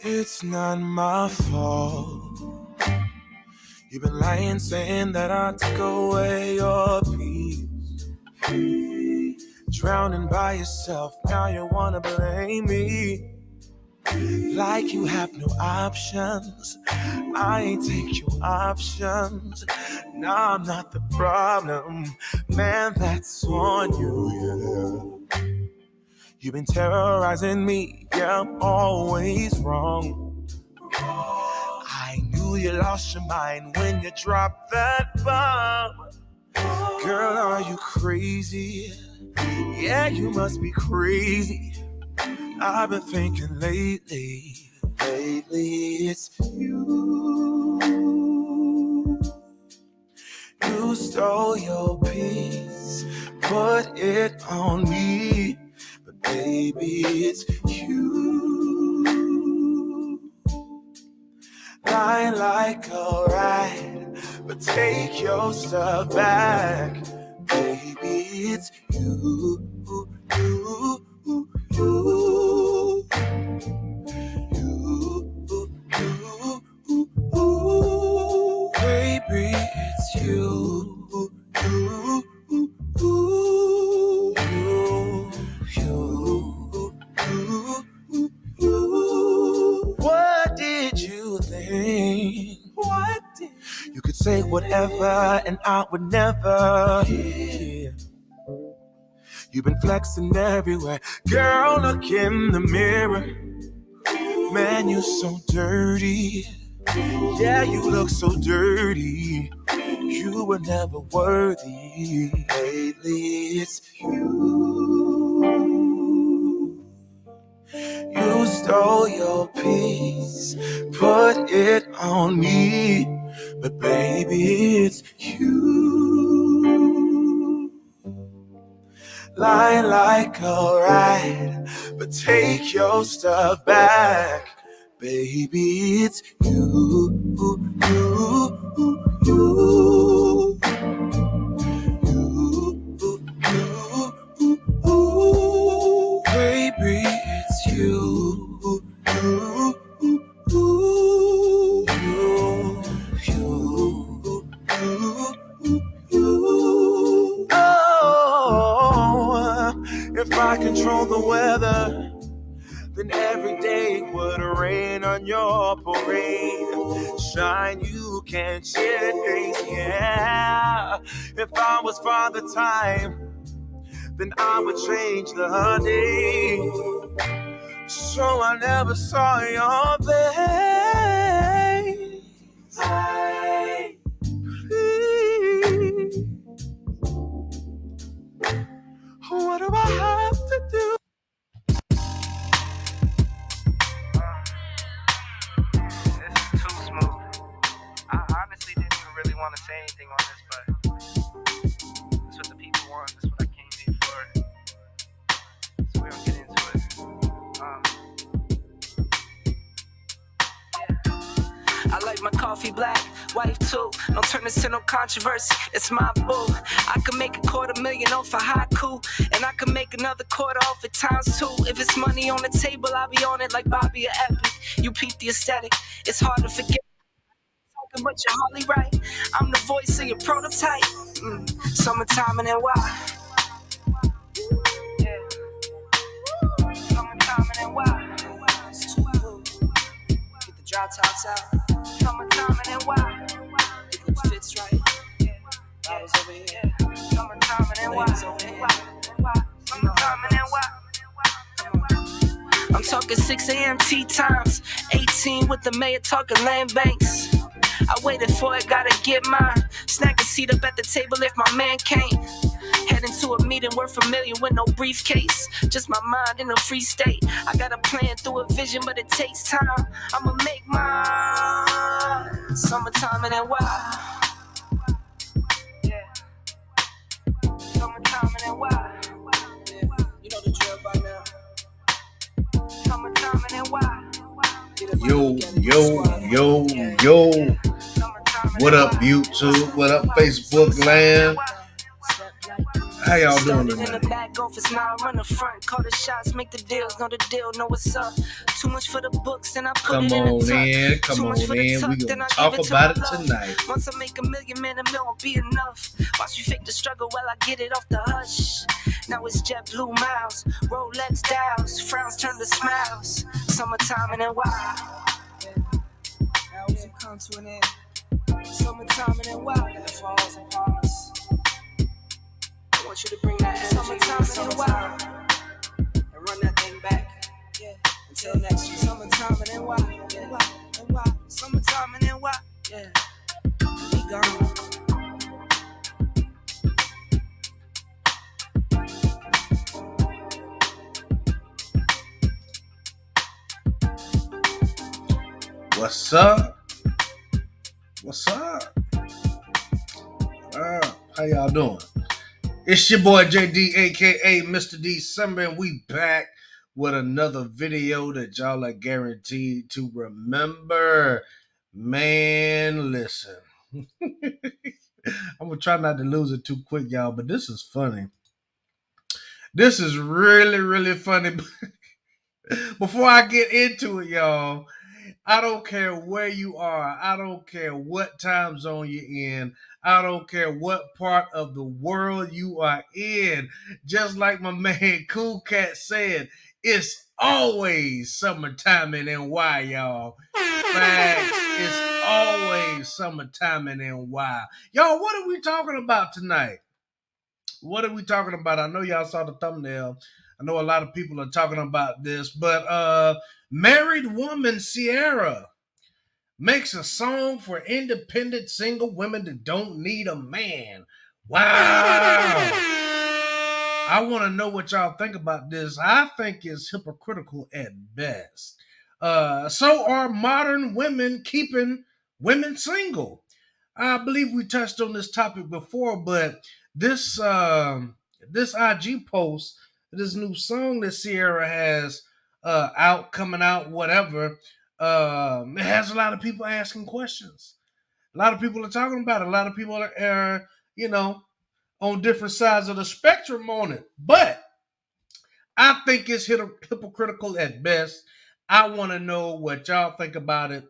It's not my fault. You've been lying, saying that I took away your peace. Drowning by yourself, now you wanna blame me. Like you have no options. I ain't take your options. Now I'm not the problem. Man, that's on you, yeah. You've been terrorizing me, yeah, I'm always wrong. I knew you lost your mind when you dropped that bomb. Girl, are you crazy? Yeah, you must be crazy. I've been thinking lately it's you. You stole your peace, put it on me. But baby, it's you. Lie like a rat, but take your stuff back. Baby, it's you. Baby, it's you. What did you think? What did you could say whatever and I would never hear. You've been flexing everywhere. Girl, look in the mirror. Man, you're so dirty. Yeah, you look so dirty. You were never worthy. Lately, it's you. You stole your peace, put it on me. But baby, it's you. Lie like a rat, but take your stuff back. Baby, it's you. Baby, it's you. Oh, if I control the weather, then every day would rain on your parade. Shine, you can't change, yeah. If I was Father Time, then I would change the day. So I never saw your face. Please, what do I have to do? I honestly didn't even really want to say anything on this, but that's what the people want. That's what I came here for. So we're gonna get into it. I like my coffee black, wife too. Don't turn this into no controversy. It's my boo. I could make $250,000 off a haiku, and I could make another quarter off it ×2. If it's money on the table, I'll be on it like Bobby or Epic. You peep the aesthetic. It's hard to forget. But you're hardly right. I'm the voice of your prototype. Summertime and then why? Yeah. Summertime and then why? It's too cool. Get the drop tops out. Summertime and then why? If it fits right. Bottles over here. Summertime and then why? Summertime and then why? I'm talking 6 a.m. tea times. 18 with the mayor talking land banks. I waited for it, gotta get mine. Snag a seat up at the table if my man came. Head into a meeting, we're familiar with no briefcase. Just my mind in a free state. I got a plan through a vision, but it takes time. I'ma make mine. Summertime and then why? Yeah. Summertime and then why? Yeah. You know the drill by now. Summertime and then why? Yo. What up, YouTube? What up, Facebook land? How y'all doing Started in the tonight? back office, now I run the front. Call the shots, make the deals, know the deal, know what's up. Too much for the books, and I put Come it in the on tuck. in, come Too much on for the in. tuck, We then gonna I talk give it to about my it love. tonight. Once I make $1 million, man, $1 million won't be enough. Watch me fake the struggle while I get it off the hush. Now it's JetBlue miles, Rolex dials, frowns turn to smiles. Summertime and then wild. Albums have come to an end. Summertime and then wild, and it falls upon us. I want you to bring that energy. Summertime and then wild, and run that thing back. Yeah. Until next year. Summertime and then wild, yeah. And wild. Summertime and then wild, yeah. Be gone. What's up? What's up? How y'all doing? It's your boy JD, aka Mr. December, and we back with another video that y'all are guaranteed to remember. Man, listen. I'm gonna try not to lose it too quick, y'all, but this is funny. This is really, really funny. Before I get into it, y'all, I don't care where you are. I don't care what time zone you're in. I don't care what part of the world you are in. Just like my man Cool Cat said, it's always summertime in NY, y'all. Facts. It's always summertime in NY. Y'all, what are we talking about tonight? What are we talking about? I know y'all saw the thumbnail. I know a lot of people are talking about this, but married woman Sierra makes a song for independent single women that don't need a man. Wow. I want to know what y'all think about this. I think it's hypocritical at best. So are modern women keeping women single? I believe we touched on this topic before, but this IG post, this new song that Sierra has coming out, whatever, it has a lot of people asking questions. A lot of people are talking about it. A lot of people are on different sides of the spectrum on it. But I think it's hypocritical at best. I want to know what y'all think about it,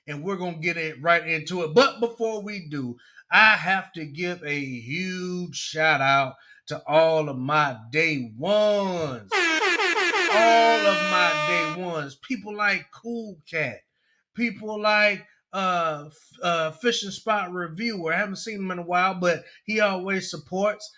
and we're going to get it right into it. But before we do, I have to give a huge shout out to all of my day ones. All of my day ones. People like Cool Cat. People like Fishing Spot Reviewer. I haven't seen him in a while, but he always supports.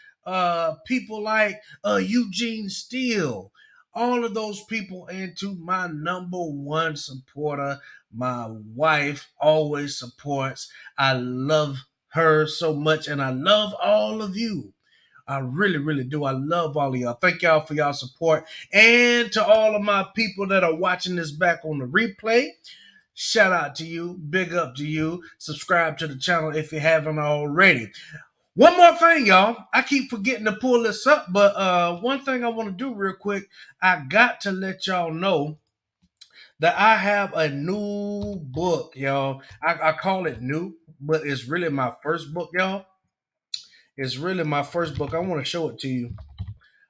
People like Eugene Steele. All of those people, and to my number one supporter, my wife always supports. I love her so much, and I love all of you. I really, really do. I love all of y'all. Thank y'all for y'all support. And to all of my people that are watching this back on the replay, shout out to you. Big up to you. Subscribe to the channel if you haven't already. One more thing, y'all. I keep forgetting to pull this up, but one thing I want to do real quick, I got to let y'all know that I have a new book, y'all. I call it new, but it's really my first book, y'all. It's really my first book. I want to show it to you.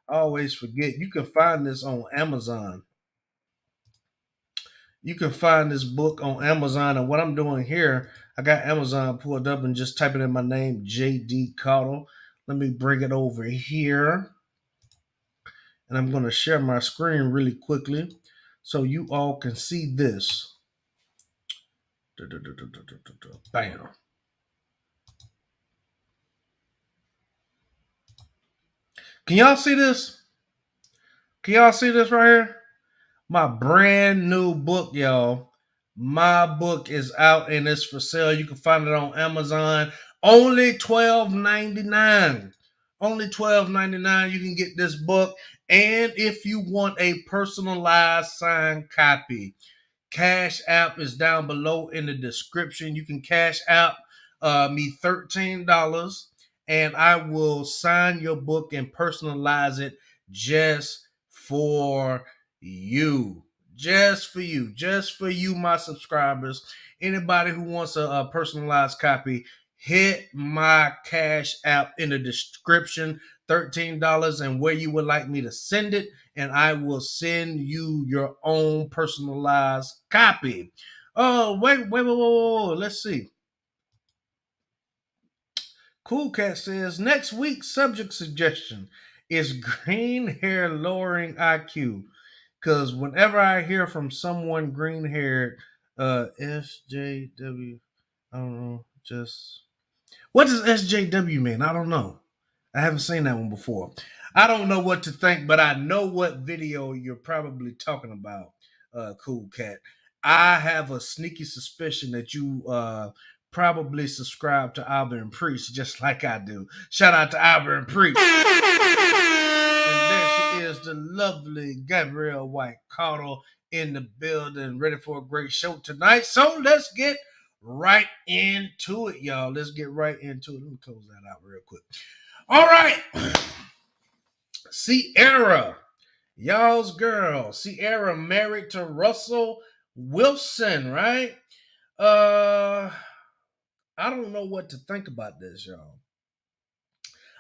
I always forget. You can find this on Amazon. You can find this book on Amazon. And what I'm doing here, I got Amazon pulled up and just typing in my name, JD Caudle. Let me bring it over here. And I'm going to share my screen really quickly so you all can see this. Bam. Can y'all see this? Can y'all see this right here? My brand new book, y'all. My book is out and it's for sale. You can find it on Amazon. Only $12.99. Only $12.99. You can get this book. And if you want a personalized signed copy, Cash App is down below in the description. You can Cash App me $13 and I will sign your book and personalize it just for you. Just for you. Just for you, my subscribers. Anybody who wants a personalized copy, hit my Cash App in the description, $13, and where you would like me to send it, and I will send you your own personalized copy. Oh, wait. Let's see. Cool Cat says next week's subject suggestion is green hair lowering IQ. Because whenever I hear from someone green haired, SJW, I don't know, just what does SJW mean? I don't know. I haven't seen that one before. I don't know what to think, but I know what video you're probably talking about, Cool Cat. I have a sneaky suspicion that you probably subscribe to Albert and Priest just like I do. Shout out to Albert and Priest. And there she is, the lovely Gabrielle White Caudle in the building, ready for a great show tonight. So let's get right into it, y'all. Let's get right into it. Let me close that out real quick. All right. Sierra, y'all's girl. Sierra married to Russell Wilson, right? I don't know what to think about this, y'all.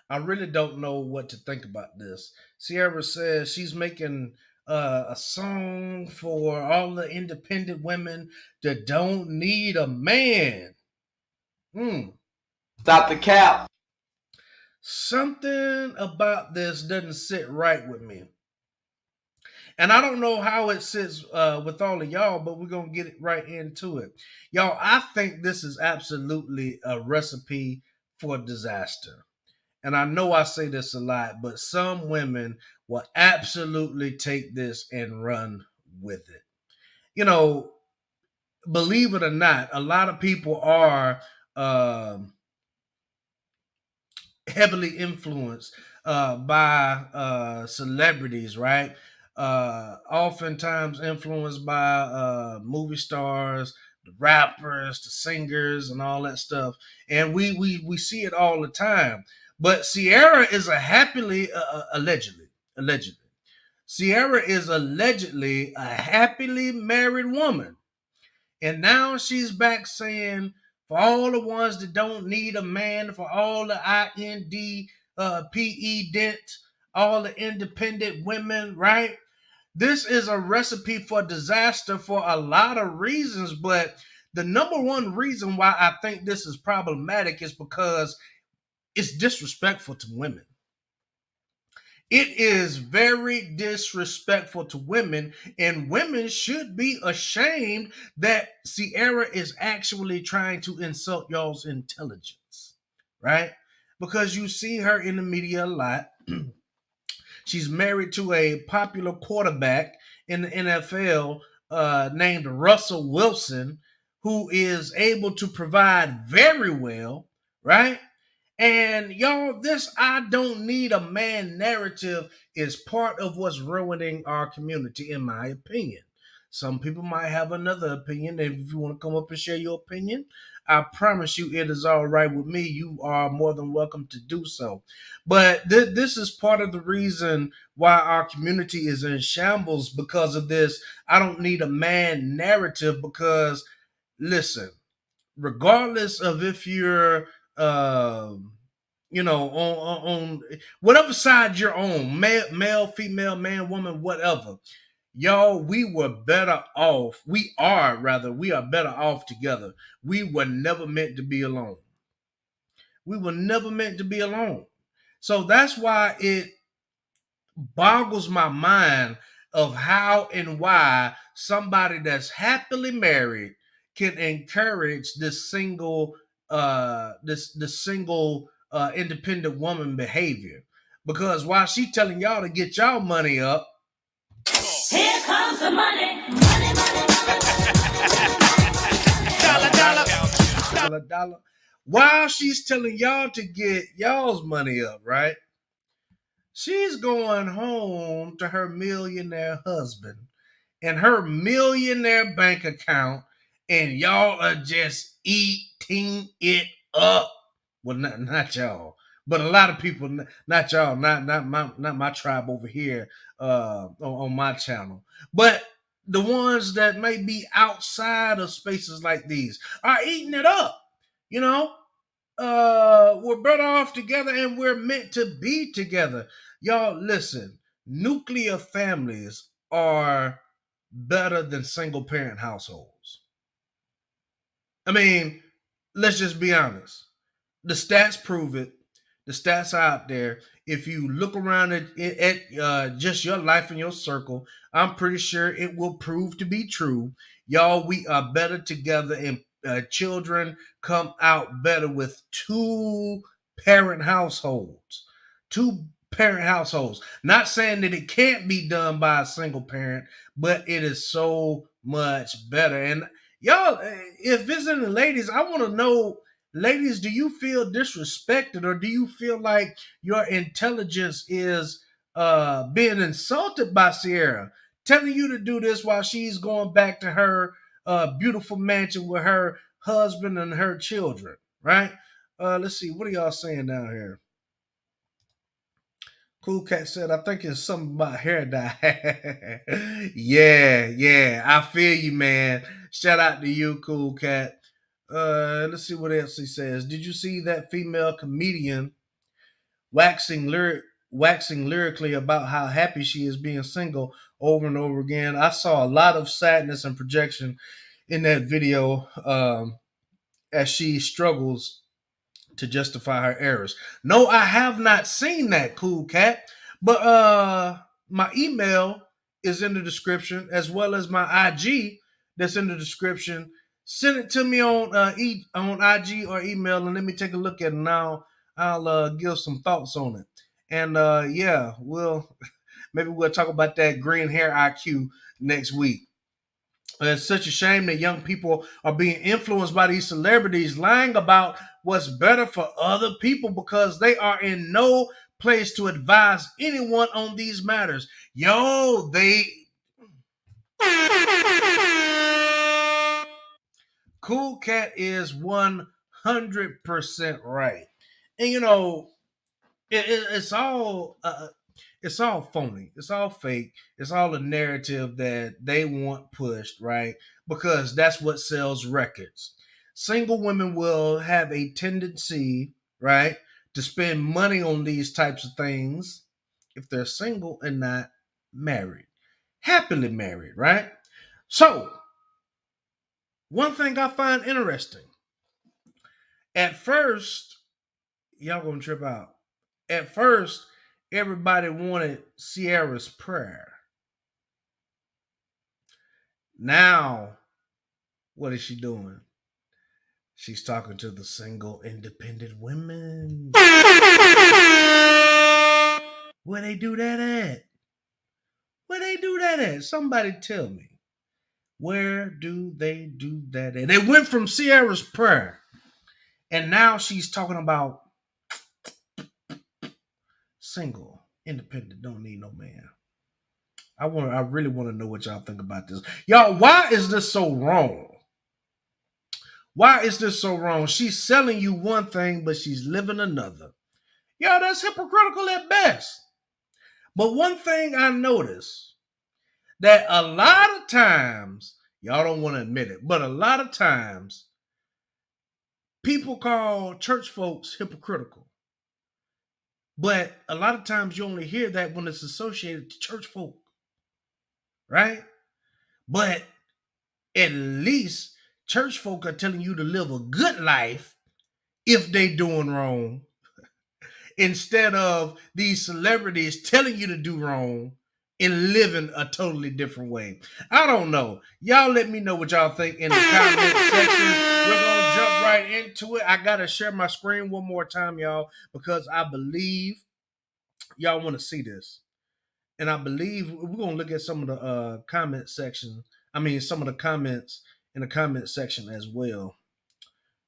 I really don't know what to think about this. Sierra says she's making a song for all the independent women that don't need a man. Stop the cap. Something about this doesn't sit right with me. And I don't know how it sits with all of y'all, but we're going to get it right into it. Y'all, I think this is absolutely a recipe for disaster. And I know I say this a lot, but some women will absolutely take this and run with it. You know, believe it or not, a lot of people are heavily influenced by celebrities, right? Oftentimes influenced by movie stars, the rappers, the singers, and all that stuff. And we see it all the time. But Sierra is a happily, allegedly, Sierra is allegedly a happily married woman. And now she's back saying, for all the ones that don't need a man, for all the INDPE dent, all the independent women, right? This is a recipe for disaster for a lot of reasons, but the number one reason why I think this is problematic is because it's disrespectful to women. It is very disrespectful to women, and women should be ashamed that Sierra is actually trying to insult y'all's intelligence, right? Because you see her in the media a lot. She's married to a popular quarterback in the NFL named Russell Wilson, who is able to provide very well, right? And y'all, this I don't need a man narrative is part of what's ruining our community, in my opinion. Some people might have another opinion. And if you want to come up and share your opinion, I promise you it is all right with me. You are more than welcome to do so. But this is part of the reason why our community is in shambles because of this. I don't need a man narrative because, listen, regardless of if you're on whatever side you're on, male, female, man, woman, whatever, y'all, we are better off together. We were never meant to be alone. We were never meant to be alone. So that's why it boggles my mind of how and why somebody that's happily married can encourage this single independent woman behavior. Because while she telling y'all to get y'all money up, here comes the money, money, dollar. While she's telling y'all to get y'all's money up, right? She's going home to her millionaire husband and her millionaire bank account, and y'all are just eating it up. Well, not y'all, but a lot of people. Not y'all, not my tribe over here on my channel, but the ones that may be outside of spaces like these are eating it up. You know, We're better off together and we're meant to be together. Y'all listen, nuclear families are better than single parent households. I mean, let's just be honest. The stats prove it. The stats are out there. If you look around at just your life and your circle, I'm pretty sure it will prove to be true. Y'all, we are better together, and children come out better with two parent households. Two parent households. Not saying that it can't be done by a single parent, but it is so much better. And y'all, if visiting ladies, I want to know, ladies, do you feel disrespected, or do you feel like your intelligence is being insulted by Sierra, telling you to do this while she's going back to her beautiful mansion with her husband and her children, right? Let's see, what are y'all saying down here? Cool Cat said, I think it's something about hair dye. Yeah, I feel you, man. Shout out to you, Cool Cat. Let's see what else he says. Did you see that female comedian waxing lyric waxing lyrically about how happy she is being single over and over again? I saw a lot of sadness and projection in that video, as she struggles to justify her errors. No, I have not seen that, Cool Cat. But my email is in the description, as well as my IG that's in the description. Send it to me on on IG or email, and let me take a look at it now. I'll give some thoughts on it. And yeah, maybe we'll talk about that green hair IQ next week. It's such a shame that young people are being influenced by these celebrities lying about what's better for other people because they are in no place to advise anyone on these matters. Yo, they Cool Cat is 100% right. And it's all phony. It's all fake. It's all a narrative that they want pushed, right? Because that's what sells records. Single women will have a tendency, right, to spend money on these types of things if they're single and not married, happily married, right? So, one thing I find interesting, at first, y'all gonna trip out. At first, everybody wanted Sierra's prayer. Now, what is she doing? She's talking to the single, independent women. Where they do that at? Where they do that at? Somebody tell me. Where do they do that at? They went from Sierra's prayer, and now she's talking about single, independent, don't need no man. I really want to know what y'all think about this. Y'all, why is this so wrong? Why is this so wrong? She's selling you one thing, but she's living another. Yo, that's hypocritical at best. But one thing I notice, that a lot of times, y'all don't want to admit it, but a lot of times people call church folks hypocritical. But a lot of times you only hear that when it's associated to church folk, right? But at least church folk are telling you to live a good life if they doing wrong, instead of these celebrities telling you to do wrong and living a totally different way. I don't know. Y'all let me know what y'all think in the comment section. We're gonna jump right into it. I gotta share my screen one more time, y'all, because I believe y'all want to see this. And I believe we're gonna look at some of the comment section. I mean, some of the comments in the comment section as well.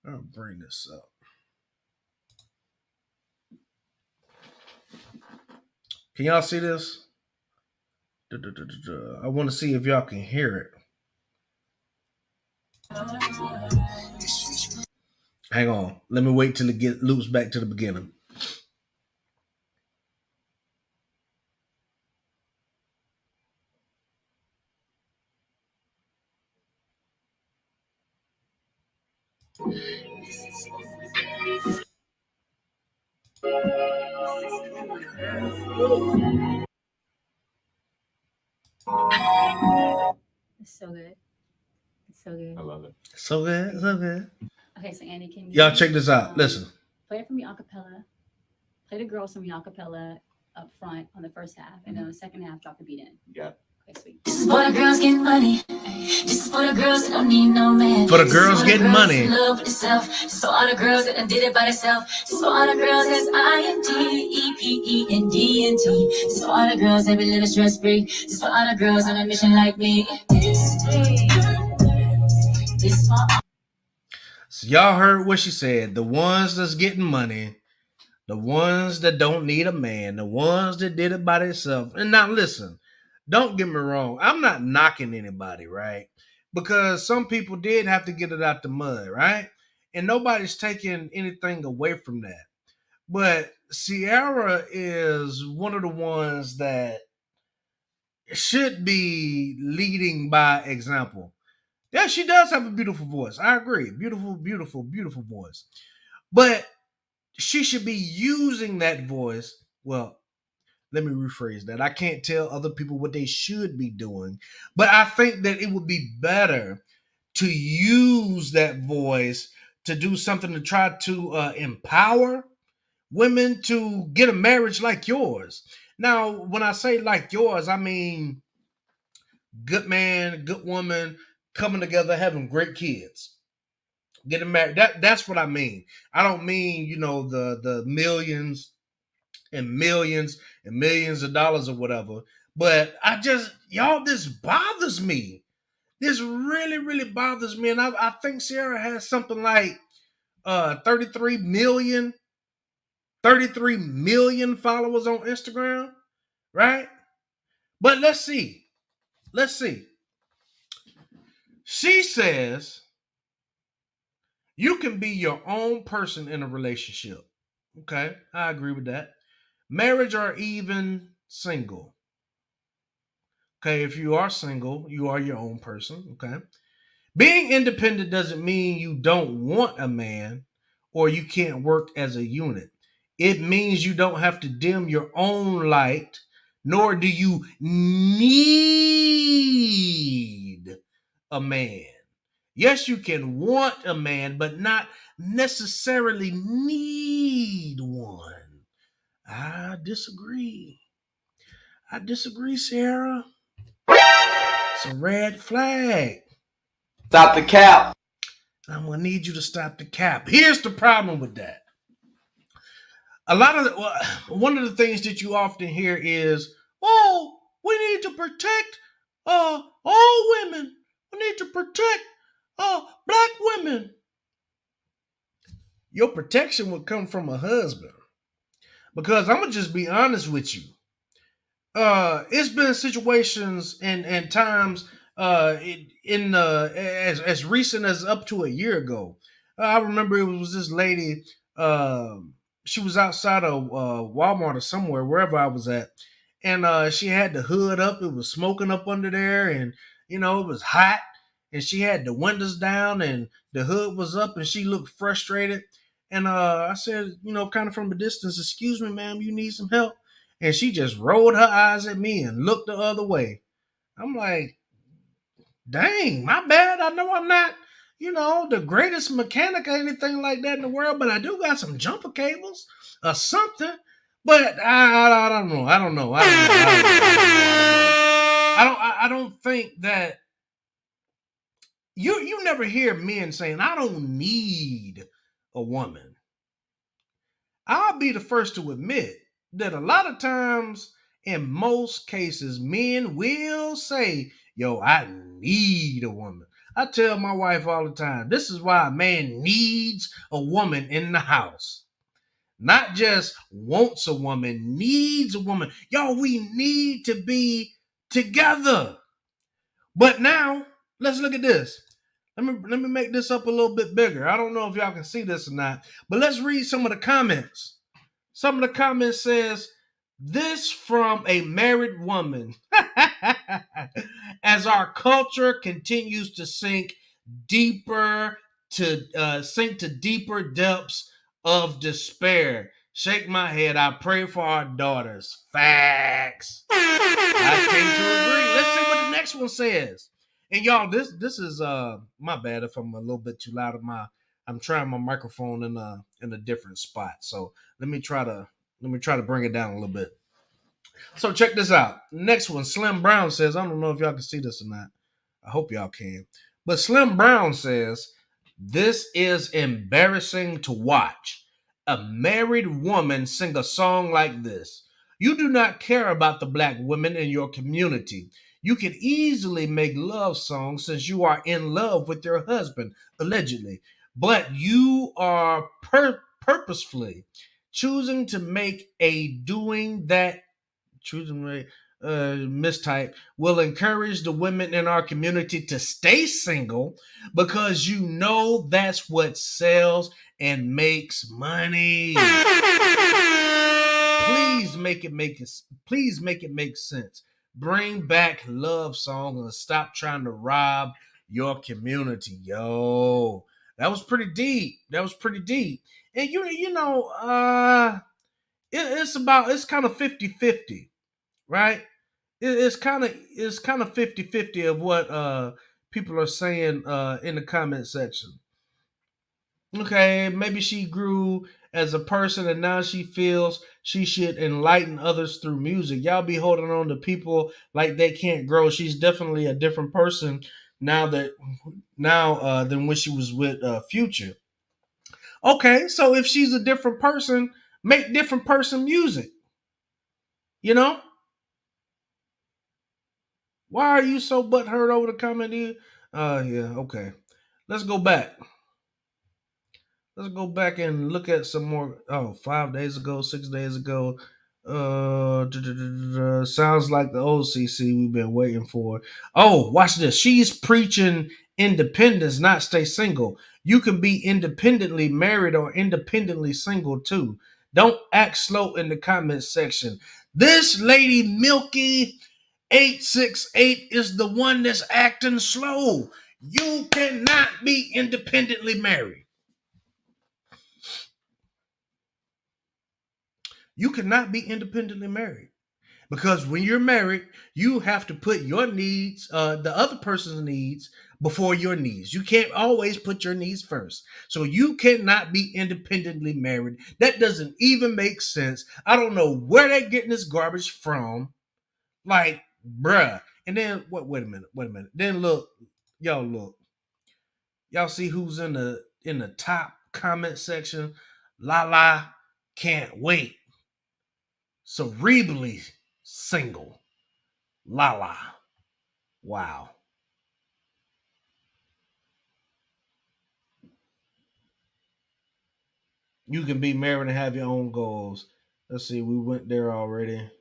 I'll bring this up. Can y'all see this? I want to see if y'all can hear it. Hang on. Let me wait till it loops back to the beginning. It's so good. It's so good. I love it. So good, so good. Okay, so Andy, can Y'all you check this out. Listen. play it for me a cappella? Play the girls for me a cappella up front on the first half, and then on the second half, drop the beat in. Yeah. Okay, sweet. This is for the girls getting money. This is for the girls that don't need no man. For the This is girls for the getting girls money. in love with themselves. This is for all the girls that done did it by themselves. This is for all the girls that's INDEPENDENT. This is for all the girls that be living stress free. This is for all the girls on a mission like me. This is for So y'all heard what she said. The ones that's getting money, the ones that don't need a man, the ones that did it by themselves. And now listen, don't get me wrong. I'm not knocking anybody, right? Because some people did have to get it out the mud, right? And nobody's taking anything away from that. But Sierra is one of the ones that should be leading by example. Yeah, she does have a beautiful voice. I agree. Beautiful, beautiful, beautiful voice. But she should be using that voice. Well, let me rephrase that. I can't tell other people what they should be doing, but I think that it would be better to use that voice to do something to try to empower women to get a marriage like yours. Now, when I say like yours, I mean good man, good woman, coming together, having great kids, getting married. That's what I mean. I don't mean, the millions and millions of dollars or whatever. But y'all, this bothers me. This really, really bothers me. And I think Sierra has something like 33 million, 33 million followers on Instagram, right? But let's see. Let's see. She says you can be your own person in a relationship. Okay, I agree with that. Marriage or even single. Okay, if you are single, you are your own person. Okay. Being independent doesn't mean you don't want a man or you can't work as a unit. It means you don't have to dim your own light, nor do you need a man. Yes, you can want a man, but not necessarily need one. I disagree. I disagree, Sarah. It's a red flag. Stop the cap. I'm gonna need you to stop the cap. Here's the problem with that. One of the things that you often hear is, "Oh, we need to protect all women. We need to protect black women." Your protection would come from a husband, because I'm gonna just be honest with you. It's been situations and times in as recent as up to a year ago. I remember it was this lady. She was outside of Walmart or somewhere, wherever I was at, and she had the hood up. It was smoking up under there, and it was hot. And she had the windows down, and the hood was up, and she looked frustrated. And I said, kind of from a distance, "Excuse me, ma'am, you need some help?" And she just rolled her eyes at me and looked the other way. I'm like, dang, my bad. I know I'm not, the greatest mechanic or anything like that in the world, but I do got some jumper cables or something. But I don't know. I don't know. I don't think that you never hear men saying, "I don't need a woman." I'll be the first to admit that a lot of times, in most cases, men will say, "Yo, I need a woman." I tell my wife all the time, this is why a man needs a woman in the house. Not just wants a woman, needs a woman. Yo, we need to be together. But now, let's look at this. Let me make this up a little bit bigger. I don't know if y'all can see this or not, but let's read some of the comments. Some of the comments says, "This from a married woman." As our culture continues to deeper sink to deeper depths of despair. Shake my head. I pray for our daughters. Facts. I tend to agree. Let's see what the next one says. And y'all, this is my bad if I'm a little bit too loud. I'm trying my microphone in a different spot. So let me try to bring it down a little bit. So check this out. Next one, Slim Brown says, I don't know if y'all can see this or not. I hope y'all can. But Slim Brown says, this is embarrassing to watch. A married woman sing a song like this. You do not care about the black women in your community. You can easily make love songs since you are in love with your husband, allegedly. But you are purposefully choosing to make a doing that choosing mistype will encourage the women in our community to stay single because you know that's what sells and makes money. Please make it make sense. Bring back love songs and stop trying to rob your community. Yo, that was pretty deep. And it's kind of 50-50, right? It's kind of 50-50 of what people are saying in the comment section. Okay, maybe she grew as a person and now she feels she should enlighten others through music. Y'all be holding on to people like they can't grow. She's definitely a different person now than when she was with Future. Okay, so if she's a different person, make different person music. You know? Why are you so butthurt over the comment here? Yeah, okay. Let's go back. Let's go back and look at some more. Oh, 5 days ago, 6 days ago. Sounds like the OCC we've been waiting for. Oh, watch this. She's preaching independence, not stay single. You can be independently married or independently single too. Don't act slow in the comment section. This lady Milky 868 is the one that's acting slow. You cannot be independently married. You cannot be independently married because when you're married, you have to put your needs, the other person's needs, before your needs. You can't always put your needs first. So you cannot be independently married. That doesn't even make sense. I don't know where they're getting this garbage from. Like, bruh. And then what? Wait a minute. Then look. Y'all see who's in the top comment section? Lala can't wait. Cerebrally single. Lala. Wow. You can be married and have your own goals. Let's see, we went there already.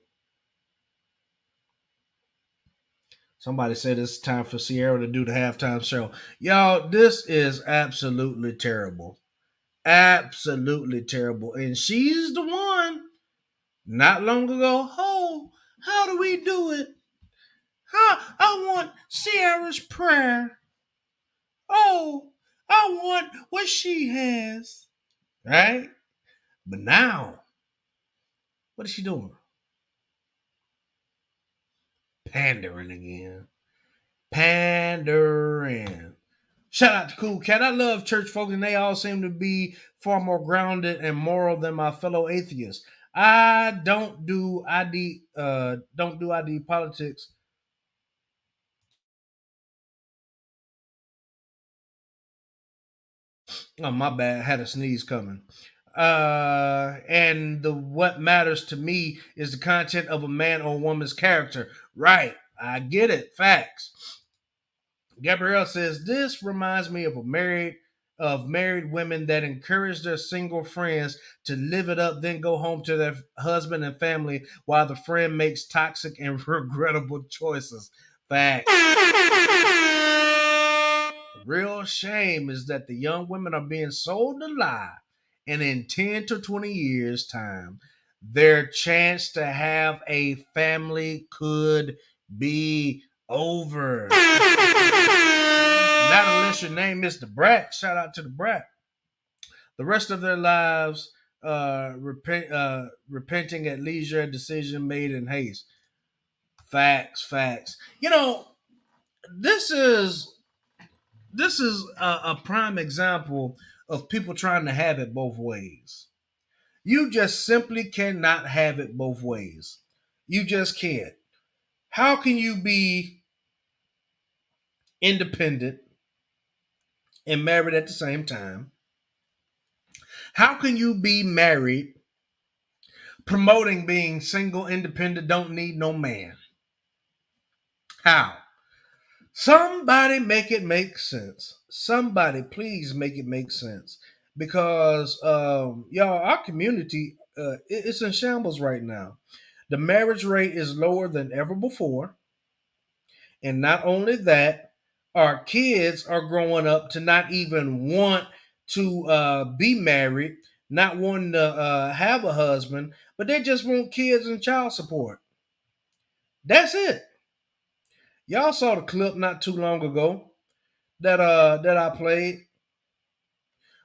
Somebody said it's time for Sierra to do the halftime show. Y'all, this is absolutely terrible. Absolutely terrible. And she's the one not long ago. Oh, how do we do it? I want Sierra's prayer. Oh, I want what she has. Right? But now, what is she doing? Pandering again. Pandering. Shout out to Cool Cat. I love church folk, and they all seem to be far more grounded and moral than my fellow atheists. I don't do ID politics. Oh, my bad. Had a sneeze coming. And the what matters to me is the content of a man or woman's character. Right. I get it. Facts. Gabrielle says this reminds me of married women that encourage their single friends to live it up, then go home to their husband and family while the friend makes toxic and regrettable choices. Facts. Real shame is that the young women are being sold a lie, and in 10 to 20 years' time, their chance to have a family could be over. Not unless your name is the Brat. Shout out to the Brat. The rest of their lives repenting at leisure, decision made in haste. Facts, facts. You know, this is a prime example of people trying to have it both ways. You just simply cannot have it both ways. You just can't. How can you be independent and married at the same time? How can you be married promoting being single, independent, don't need no man? How? Somebody make it make sense. Somebody please make it make sense. Because y'all, our community it's in shambles right now. The marriage rate is lower than ever before. And not only that, our kids are growing up to not even want to be married, not wanting to have a husband, but they just want kids and child support. That's it. Y'all saw the clip not too long ago that I played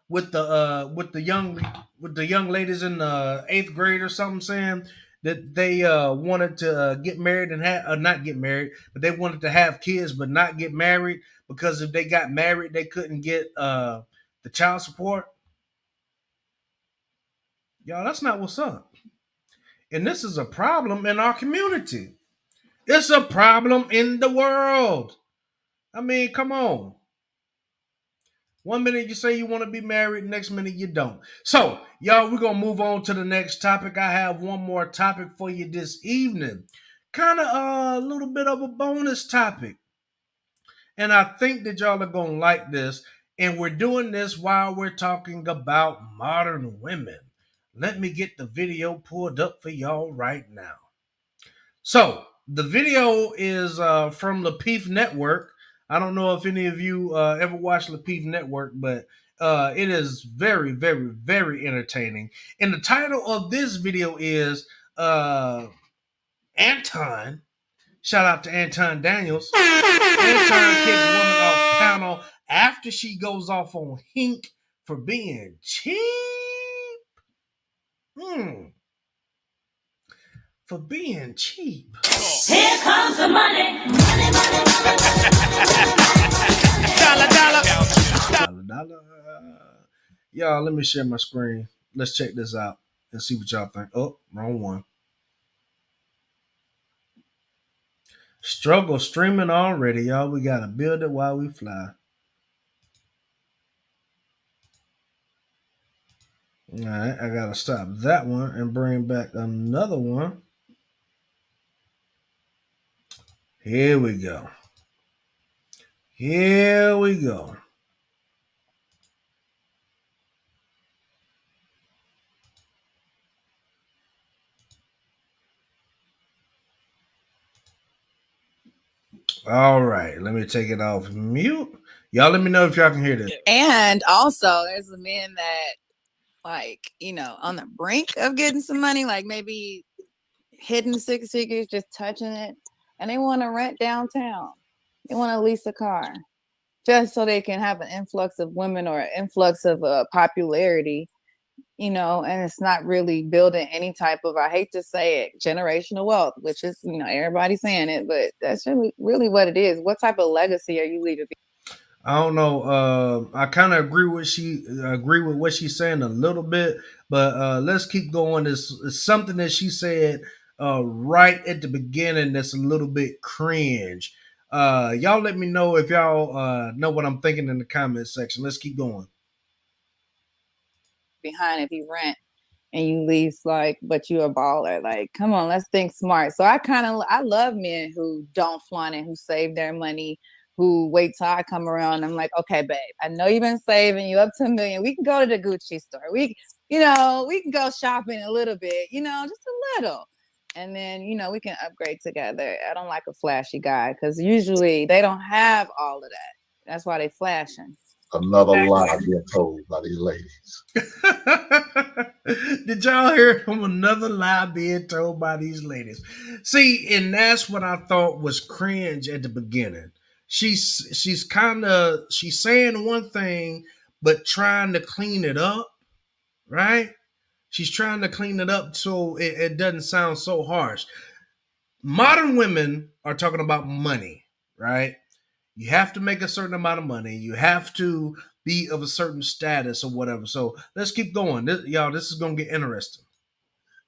with the young ladies in the eighth grade or something, saying that they wanted to get married and not get married, but they wanted to have kids but not get married because if they got married they couldn't get the child support. Y'all, that's not what's up. And this is a problem in our community. It's a problem in the world. I mean, come on. One minute you say you want to be married, next minute you don't. So, y'all, we're going to move on to the next topic. I have one more topic for you this evening. Kind of a little bit of a bonus topic. And I think that y'all are going to like this. And we're doing this while we're talking about modern women. Let me get the video pulled up for y'all right now. So, the video is from Lapeef Network. I don't know if any of you ever watched Lapeef Network, but it is very, very, very entertaining. And the title of this video is Anton. Shout out to Anton Daniels. Anton kicks woman off panel after she goes off on Hink for being cheap. For being cheap. Here comes the money. Money, money, money. Dollar, dollar. Dollar. Y'all, let me share my screen. Let's check this out and see what y'all think. Oh, wrong one. Struggle streaming already, y'all. We gotta build it while we fly. All right, I gotta stop that one and bring back another one. Here we go. Here we go. All right, let me take it off mute. Y'all let me know if y'all can hear this. And also, there's a man that, like, on the brink of getting some money, like maybe hitting six figures, just touching it, and they want to rent downtown. They want to lease a car just so they can have an influx of women or an influx of popularity, and it's not really building any type of, I hate to say it, generational wealth, which is, everybody's saying it, but that's really what it is. What type of legacy are you leaving? I don't know. I kind of agree with what she's saying a little bit, but let's keep going. It's something that she said right at the beginning that's a little bit cringe. Y'all let me know if y'all know what I'm thinking in the comment section. Let's keep going. Behind if you rent and you lease, like, but you a baller. Like, come on, let's think smart. So I love men who don't flaunt it, who save their money, who wait till I come around. I'm like, okay, babe, I know you've been saving. You up to $1 million. We can go to the Gucci store. We can go shopping a little bit, just a little. And then, we can upgrade together. I don't like a flashy guy because usually they don't have all of that. That's why they flashing. Another lie being told by these ladies. Did y'all hear from another lie being told by these ladies? See, and that's what I thought was cringe at the beginning. She's saying one thing, but trying to clean it up, right? She's trying to clean it up so it doesn't sound so harsh. Modern women are talking about money, right? You have to make a certain amount of money. You have to be of a certain status or whatever. So let's keep going. This is going to get interesting.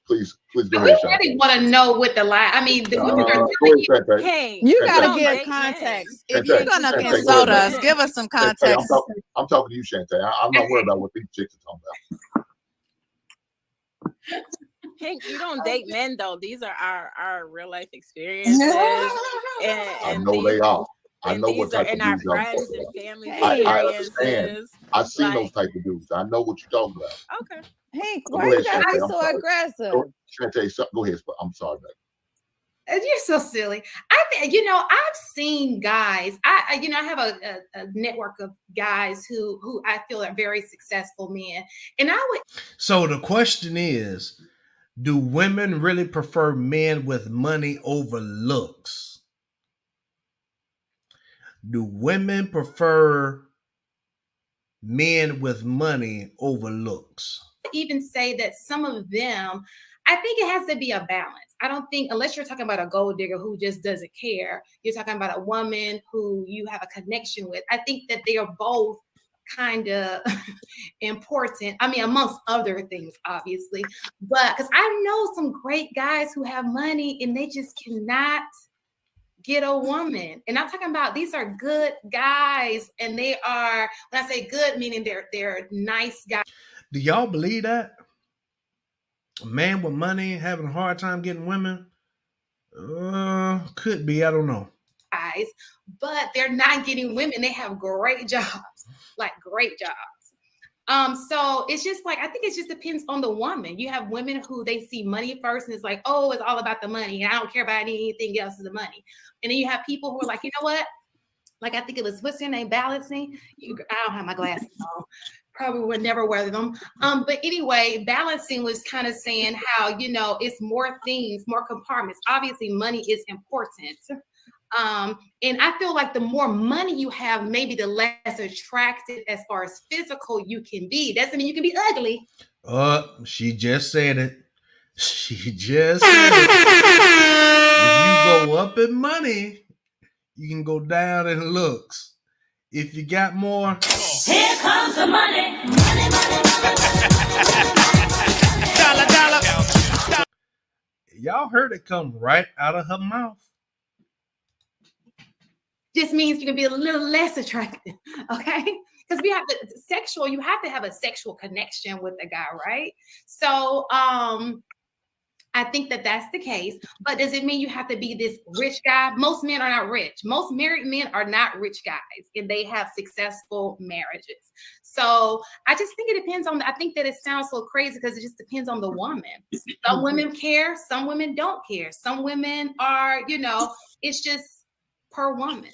Please go We ahead, Sean. really want to know what the lie. I mean, the women are Go telling ahead, you. Shantae. Hey, You Shantae. gotta don't give date men. context. If Shantae, you're gonna Shantae, go consult ahead, us, give us some Shantae, context. I'm talking to you, Shantae. I'm not worried about what these chicks are talking about. Hey, you don't date men though. These are our real life experiences, I and know these they are. I and know what these are type of in our dudes y'all friends talking and about. family Hey. I understand. experiences. I've seen those Like, type of dudes. I know what you're talking about. okay, Hank, So why go you ahead, gotta be Shantae. I'm so sorry. aggressive? Shantae, go ahead. I'm sorry, man. You're so silly. I think I've seen guys. I have a network of guys who I feel are very successful men, and I would. So the question is, do women really prefer men with money over looks? Do women prefer men with money over looks? Even say that some of them, I think it has to be a balance. I don't think, unless you're talking about a gold digger who just doesn't care, you're talking about a woman who you have a connection with. I think that they are both kind of important. I mean, amongst other things, obviously, but because I know some great guys who have money and they just cannot get a woman. And I'm talking about these are good guys, and they are, when I say good, meaning they're nice guys. Do y'all believe that? A man with money having a hard time getting women? Could be. I don't know. Guys, but they're not getting women. They have great jobs, like great jobs. So it's just like, I think it just depends on the woman. You have women who they see money first and it's like, oh, it's all about the money. And I don't care about anything else is the money. And then you have people who are like, you know what? Like, I think it was, what's your name? Balancing. I don't have my glasses on. Probably would never wear them. But anyway, balancing was kind of saying how, it's more things, more compartments. Obviously, money is important. And I feel like the more money you have, maybe the less attractive as far as physical you can be. Doesn't mean you can be ugly. She just said it. She just said it. If you go up in money, you can go down in looks. If you got more, Here comes the money. y'all heard it come right out of her mouth. Just means you can be a little less attractive, okay? Because you have to have a sexual connection with the guy, right? So I think that that's the case. But does it mean you have to be this rich guy? Most men are not rich. Most married men are not rich guys, and they have successful marriages. So I just think it depends on. I think that it sounds so crazy because it just depends on the woman. Some women care, some women don't care. Some women are, it's just per woman.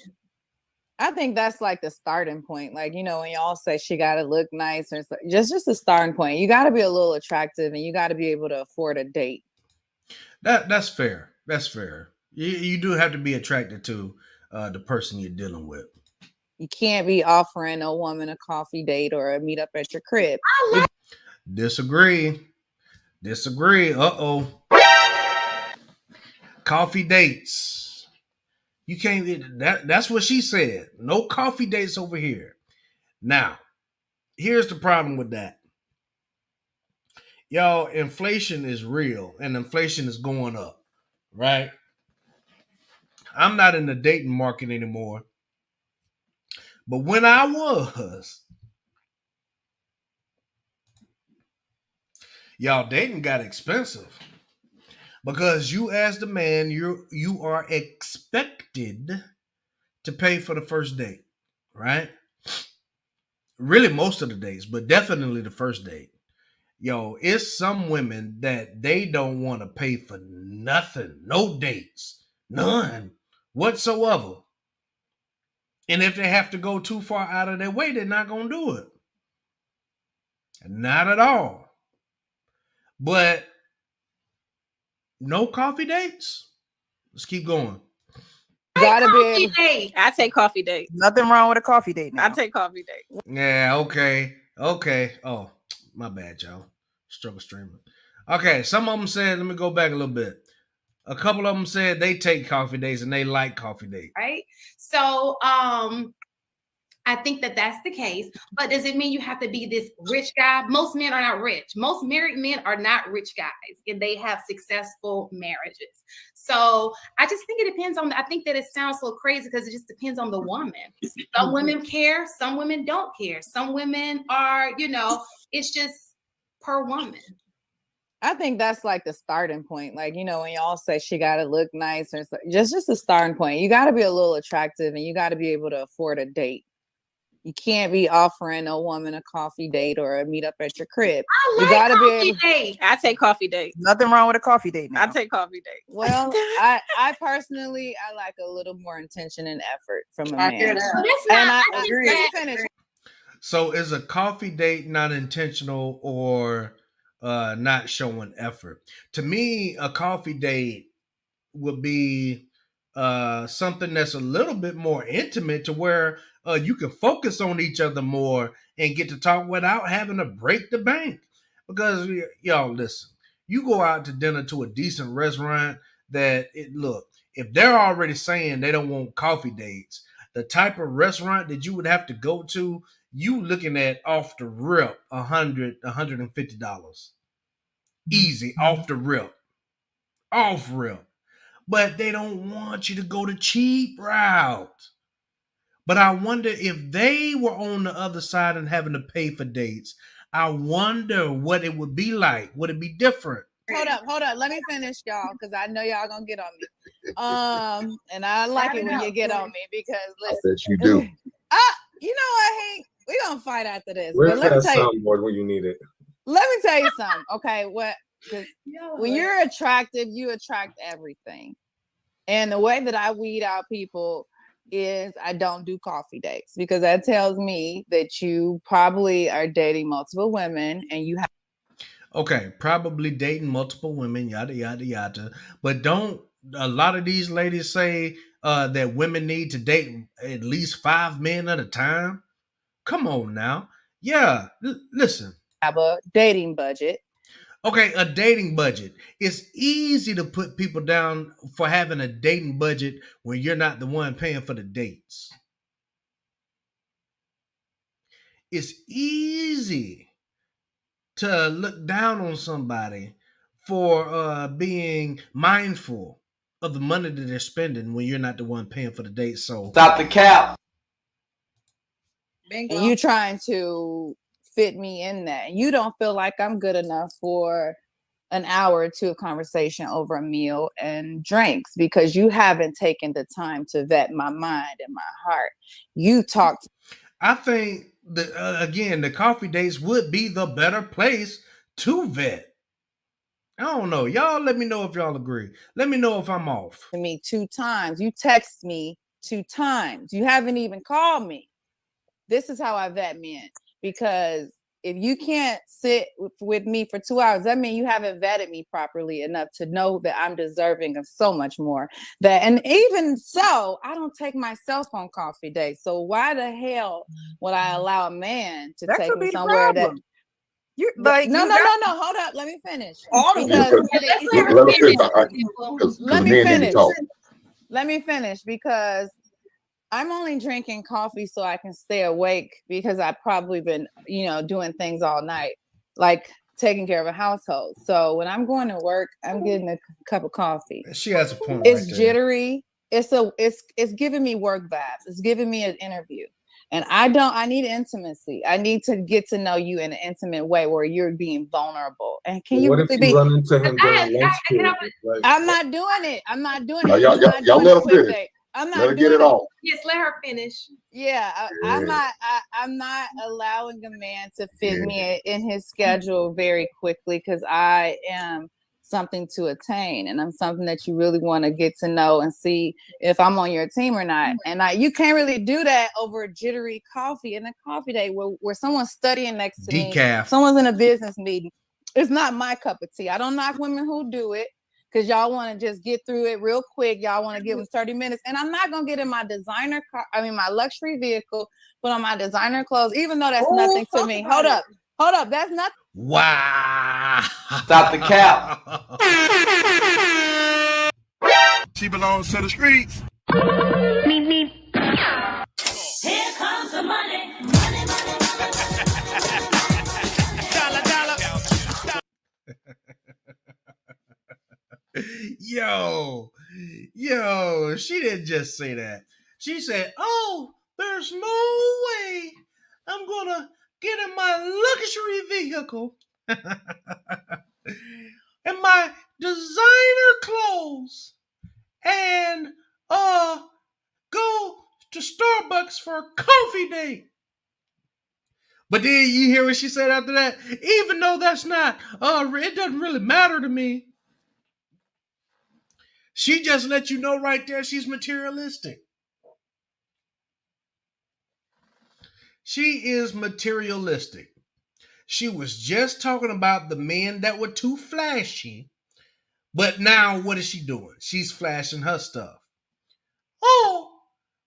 I think that's like the starting point. Like, when y'all say she got to look nice or just a starting point. You got to be a little attractive and you got to be able to afford a date. That's fair. That's fair. You do have to be attracted to the person you're dealing with. You can't be offering a woman a coffee date or a meet up at your crib. Disagree. Uh-oh. Coffee dates. You can't. That's what she said. No coffee dates over here. Now, here's the problem with that. Y'all, inflation is real and inflation is going up, right? I'm not in the dating market anymore. But when I was, y'all, dating got expensive. Because you as the man, you are expected to pay for the first date, right? Really most of the dates, but definitely the first date. Yo, it's some women that they don't want to pay for nothing, no dates, none whatsoever. And if they have to go too far out of their way, they're not going to do it. Not at all. But no coffee dates? Let's keep going. You gotta be Coffee able. date. I take coffee dates. Nothing wrong with a coffee date now. I take coffee dates. Yeah, okay. Oh, my bad, y'all. Struggle streaming. Okay, some of them said, let me go back a little bit. A couple of them said they take coffee dates and they like coffee dates. Right. So, I think that that's the case, but does it mean you have to be this rich guy? Most men are not rich. Most married men are not rich guys, and they have successful marriages. So I just think it depends on. I think that it sounds so crazy because it just depends on the woman. Some women care, some women don't care. Some women are, it's just per woman. I think that's like the starting point. Like, when y'all say she got to look nice or just a starting point. You got to be a little attractive and you got to be able to afford a date. You can't be offering a woman a coffee date or a meet up at your crib. You got to be able. I take coffee dates. Nothing wrong with a coffee date now. I take coffee dates. Well, I personally, I like a little more intention and effort from a man. And I agree. Let me finish. So is a coffee date not intentional or not showing effort? To me, a coffee date would be something that's a little bit more intimate to where you can focus on each other more and get to talk without having to break the bank. Because y'all listen, you go out to dinner to a decent restaurant if they're already saying they don't want coffee dates, the type of restaurant that you would have to go to, you looking at off the rip $150. Easy, off the rip. Off rip. But they don't want you to go the cheap route. But I wonder if they were on the other side and having to pay for dates, I wonder what it would be like. Would it be different? Hold up. Let me finish, y'all, because I know y'all gonna get on me. And I like it when you get on me because listen. I bet you do. You know what, Hank? We gonna fight after this. But let me tell you, soundboard when you need it. let me tell you something. Okay, when you're attractive, you attract everything. And the way that I weed out people is I don't do coffee dates because that tells me that you probably are dating multiple women and you have. Okay, probably dating multiple women, yada, yada, yada. But don't a lot of these ladies say that women need to date at least 5 men at a time? Come on now. Yeah, listen. Have a dating budget. Okay, a dating budget. It's easy to put people down for having a dating budget when you're not the one paying for the dates. It's easy to look down on somebody for being mindful of the money that they're spending when you're not the one paying for the date. So Stop the cap. And you trying to fit me in that. You don't feel like I'm good enough for an hour or two of conversation over a meal and drinks because you haven't taken the time to vet my mind and my heart. You talked. I think that again, the coffee dates would be the better place to vet. I don't know. Y'all let me know if y'all agree. Let me know if I'm off. To me 2 times. You text me 2 times. You haven't even called me. This is how I vet men because if you can't sit with me for 2 hours, that means you haven't vetted me properly enough to know that I'm deserving of so much more. And even so, I don't take myself on coffee dates. So why the hell would I allow a man to take me somewhere that you like? No. Hold up. Let me finish. Let me finish because I'm only drinking coffee so I can stay awake because I've probably been, doing things all night, like taking care of a household. So when I'm going to work, I'm getting a cup of coffee. She has a point. It's jittery. It's giving me work vibes. It's giving me an interview. And I need intimacy. I need to get to know you in an intimate way where you're being vulnerable. And can you really be? Run into him during lunch period? I'm not doing it. I'm not doing it. Y'all let her finish. I'm not let her get it off. Yes, let her finish. Yeah, I'm not allowing a man to fit me in his schedule very quickly because I am something to attain and I'm something that you really want to get to know and see if I'm on your team or not. And you can't really do that over a jittery coffee and a coffee date where someone's studying next to me, someone's in a business meeting. It's not my cup of tea. I don't knock women who do it. Because y'all want to just get through it real quick. Y'all want to give them 30 minutes. And I'm not going to get in my my luxury vehicle, put on my designer clothes, even though that's nothing to me. Hold up. Hold up, that's not. Wow. Stop the cap. She belongs to the streets. Here comes the money. Yo, she didn't just say that. She said, "Oh, there's no way I'm gonna get in my luxury vehicle and my designer clothes and go to Starbucks for a coffee date." But then you hear what she said after that? Even though that's not, it doesn't really matter to me. She just let you know right there she's materialistic. She is materialistic. She was just talking about the men that were too flashy, but now what is she doing? She's flashing her stuff. Oh,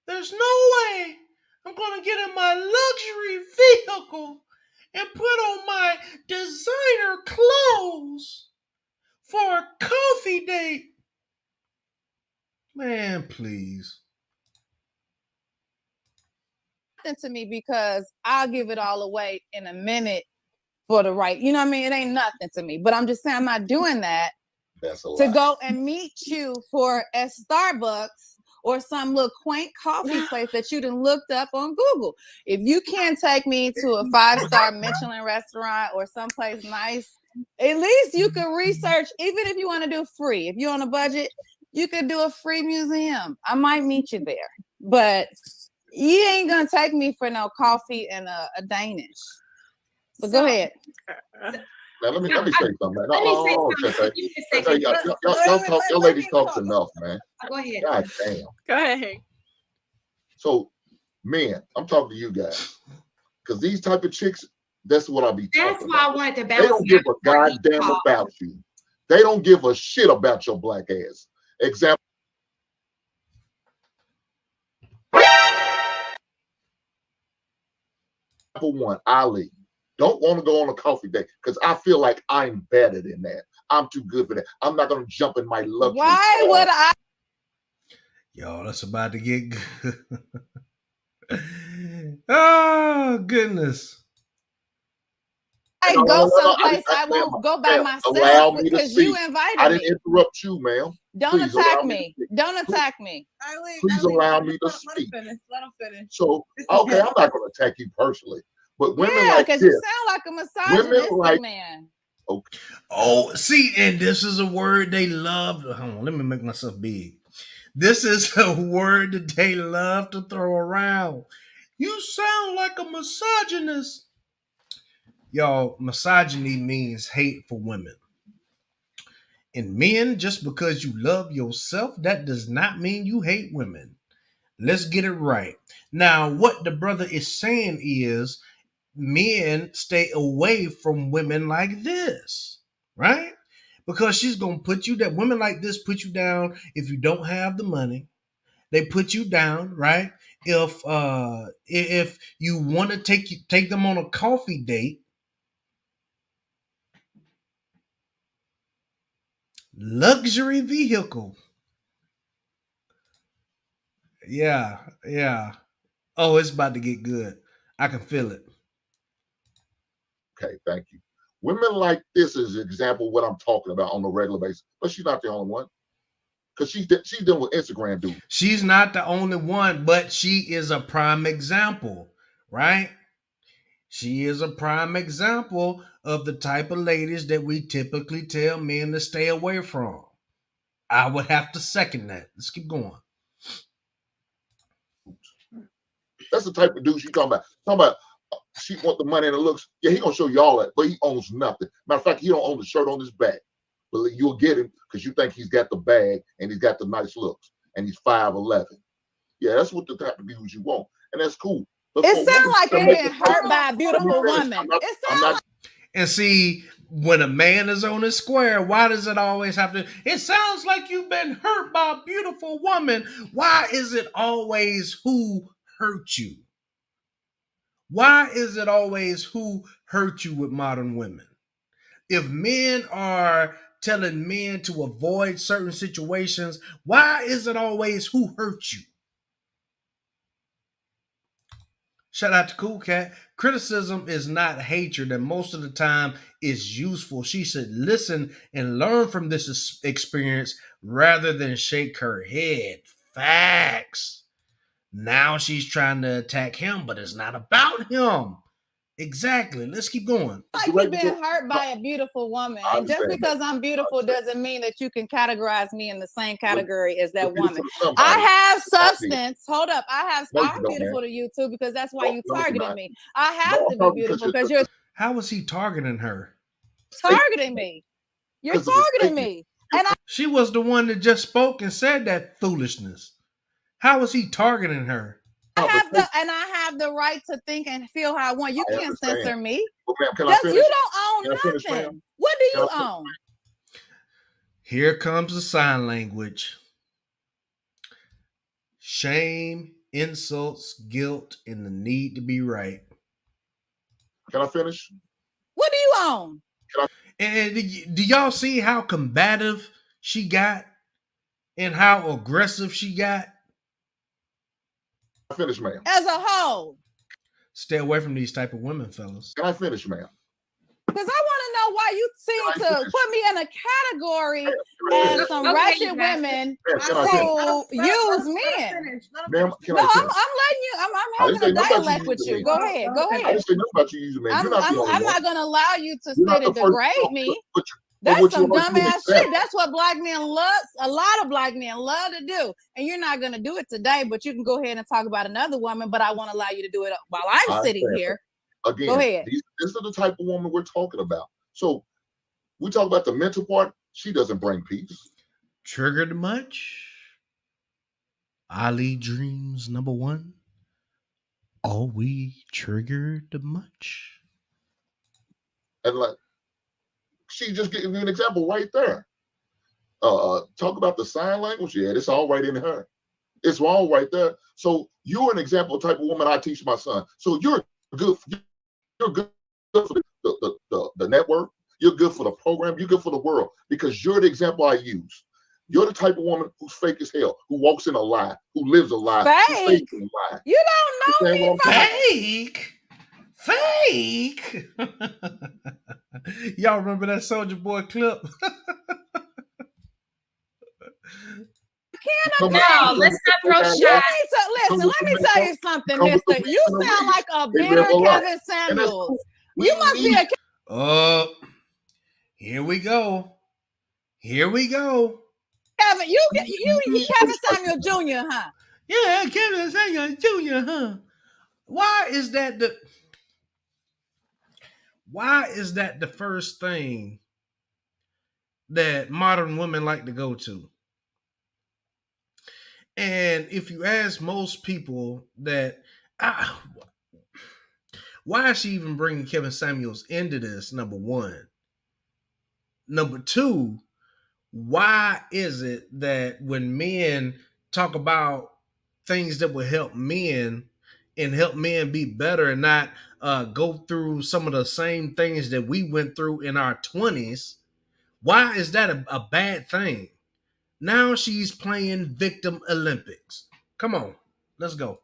there's no way I'm going to get in my luxury vehicle and put on my designer clothes for a coffee date. Man, please. To me because I'll give it all away in a minute for the right. You know what I mean? It ain't nothing to me. But I'm just saying I'm not doing that to go and meet you for a Starbucks or some little quaint coffee place that you done looked up on Google. If you can't take me to a 5-star Michelin restaurant or someplace nice, at least you can research, even if you want to do free. If you're on a budget, you could do a free museum. I might meet you there. But you ain't gonna take me for no coffee and a Danish. But go ahead. Now let me say something, man. Y'all ladies talk enough, man. Go ahead. God damn. Go ahead. So, men, I'm talking to you guys, because these type of chicks, that's what I be talking That's why about. I wanted to bounce. They don't give a goddamn about you. They don't give a shit about your black ass. Example. One, Ali. Don't want to go on a coffee date because I feel like I'm better than that. I'm too good for that. I'm not going to jump in my luxury. Why would I? Yo, that's about to get good. Oh, goodness. I go someplace I won't go by myself because you invited me. I didn't interrupt you, ma'am. Don't attack me. Don't attack me. Please allow me to speak. Let him finish. So, okay, I'm not going to attack you personally. But women like this, because you sound like a misogynistic man. Okay. Oh, see, and this is a word they love. Hold on, let me make myself big. This is a word that they love to throw around. You sound like a misogynist. Y'all, misogyny means hate for women. And men, just because you love yourself, that does not mean you hate women. Let's get it right. Now, what the brother is saying is, men stay away from women like this, right? Because she's gonna put you down. Women like this put you down if you don't have the money. They put you down, right? If you want to take them on a coffee date, luxury vehicle. Yeah. Oh, it's about to get good. I can feel it. Okay, thank you. Women like this is an example of what I'm talking about on a regular basis. But she's not the only one. Because she's dealing with Instagram dudes. She's not the only one, but she is a prime example, right? She is a prime example of the type of ladies that we typically tell men to stay away from. I would have to second that. Let's keep going. That's the type of dude she's talking about. Talking about she want the money and the looks. Yeah, he gonna show you all that, but he owns nothing. Matter of fact, he don't own the shirt on his back. But you'll get him because you think he's got the bag and he's got the nice looks and he's 5'11". Yeah, that's what the type of dudes you want, and that's cool. But it sounds like you're getting hurt by a beautiful woman. And see, when a man is on his square, why does it always have to? It sounds like you've been hurt by a beautiful woman. Why is it always who hurt you? Why is it always who hurt you with modern women? If men are telling men to avoid certain situations, why is it always who hurt you? Shout out to Cool Cat. Criticism is not hatred, and most of the time is useful. She should listen and learn from this experience rather than shake her head. Facts. Now she's trying to attack him, but it's not about him. Exactly. Let's keep going. Like you've been hurt by a beautiful woman. And just because I'm beautiful doesn't mean that you can categorize me in the same category as that woman. I have substance. Hold up. I'm beautiful to you too, because that's why you targeted me. I have to be beautiful because you're How is he targeting her? targeting me. You're targeting me. And she was the one that just spoke and said that foolishness. How is he targeting her? I have the right to think and feel how I want. You can't censor me. Well, ma'am, you don't own nothing. What do you own? Here comes the sign language. Shame, insults, guilt, and the need to be right. Can I finish? What do you own? And do y'all see how combative she got and how aggressive she got? Can I finish, ma'am? As a whole. Stay away from these type of women, fellas. Can I finish, ma'am? Because I want to know why you seem to put me in a category as some ratchet women who use men. Ma'am, I'm letting you. I'm having a dialect with you. Go ahead. Go ahead. I didn't say nothing about you using men. I'm not going to allow you to say to degrade me. That's That's some dumbass shit. That's what black men love. A lot of black men love to do. And you're not going to do it today, but you can go ahead and talk about another woman. But I want to allow you to do it while I'm sitting here. Again, go ahead. This is the type of woman we're talking about. So we talk about the mental part. She doesn't bring peace. Triggered much? Ali Dreams #1. Are we triggered much? And like, she just gave you an example right there. Talk about the sign language. Yeah, it's all right in her. It's all right there. So you're an example of the type of woman I teach my son. So you're good. You're good for the network. You're good for the program. You're good for the world because you're the example I use. You're the type of woman who's fake as hell, who walks in a lie, who lives a lie. Fake. You don't know me. Fake. Fake. Y'all remember that Soldier Boy clip? No, let's not throw shots. Listen, let me tell you something, mister. You sound like a bitter Kevin Samuels. You must be a... Oh, here we go. Here we go. Kevin, you Kevin Samuel Jr., huh? Yeah, Kevin Samuel Jr., huh? Why is that the first thing that modern women like to go to? And if you ask most people that, why is she even bringing Kevin Samuels into this? Number one. Number two, why is it that when men talk about things that will help men and help men be better and not go through some of the same things that we went through in our 20s, why is that a bad thing? Now she's playing victim Olympics. Come on, let's go.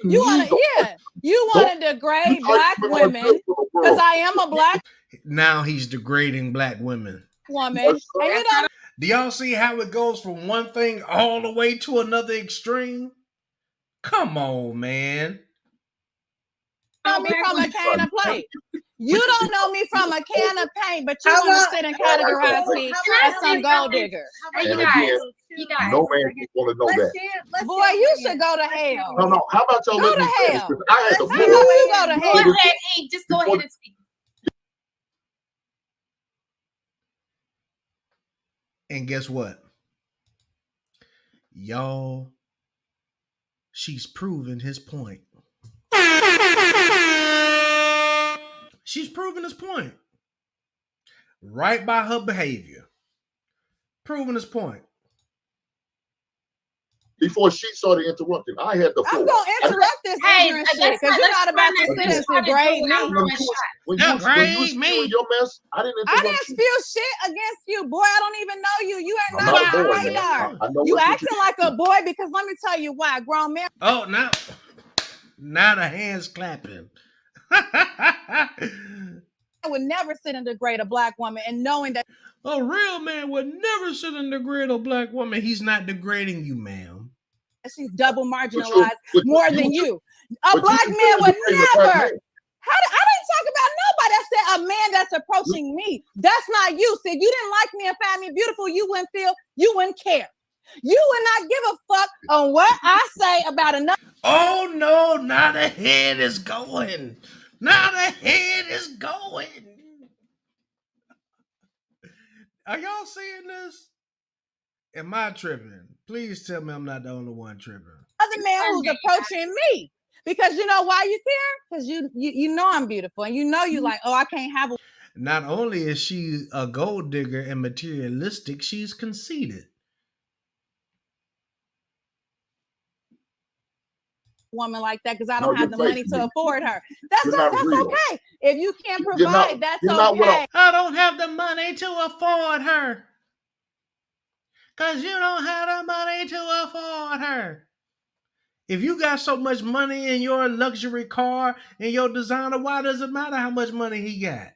You want to degrade black women because I am a black. Now he's degrading black women. Woman, and you don't. Do y'all see how it goes from one thing all the way to another extreme? Come on, man. You know me from a can of paint. You don't know me from a can of paint, but you want to sit and categorize me as some gold digger. You guys, no man want to know that. Boy, you should go to hell. No. How about y'all go let to me hell? I had How about you go to hell? Go ahead, Hank. Just go ahead and speak. And guess what? Y'all, she's proven his point. She's proven his point. Right by her behavior. Proving his point. before she started interrupting. I had the floor. I'm gonna interrupt this ignorant shit because you're not about to sit and degrade me. When you spewing your mess, I didn't interrupt you. Spew shit against you, boy. I don't even know you. You are I'm not not a on boy, my radar. man. I know You what acting like a boy because let me tell you why. Grown men. Oh, now the hands clapping. I would never sit and degrade a black woman and knowing that a real man would never sit and degrade a black woman. He's not degrading you, ma'am. She's double marginalized more than you. A black man would never. I didn't talk about nobody. I said a man that's approaching me. That's not you. See, if you didn't like me and find me beautiful, you wouldn't care. You would not give a fuck on what I say about another. Oh no, now the head is going. Now the head is going. Are y'all seeing this? Am I tripping? Please tell me I'm not the only one tripping. Other man who's approaching me. Because you know why you care? Because you know I'm beautiful and you know you like, oh, I can't have a. Not only is she a gold digger and materialistic, she's conceited. Woman like that because I don't have the money to afford her. That's okay. If you can't provide, that's okay. I don't have the money to afford her. Because you don't have the money to afford her. If you got so much money in your luxury car and your designer, why does it matter how much money he got?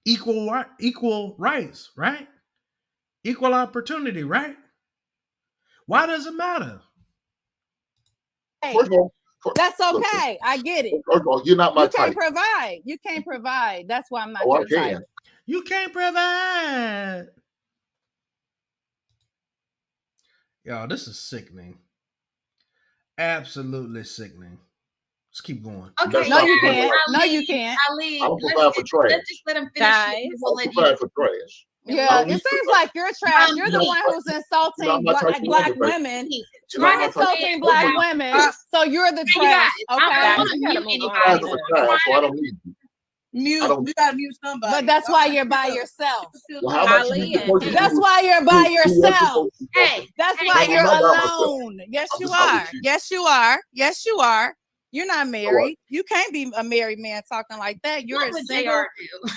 Equal rights, right? Equal opportunity, right? Why does it matter? First of all, that's okay. I get it. First of all, you're not my type. You can't provide. That's why I'm not your type. You can't provide. Y'all, this is sickening. Absolutely sickening. Let's keep going. Okay. No, you can't. No, you can't. I don't provide for trash. Let's just let him finish. I don't provide for trash. Yeah, it seems like you're trash. You're the one who's insulting black women. You're insulting black women, so you're the trash. Okay. So I don't need you. You gotta mute somebody. But that's why you're by yourself. Well, that's why you're by yourself. Hey, that's why you're alone. Yes, you are. Yes, you are. Yes, you are. You're not married. You can't be a married man talking like that. You're a single. All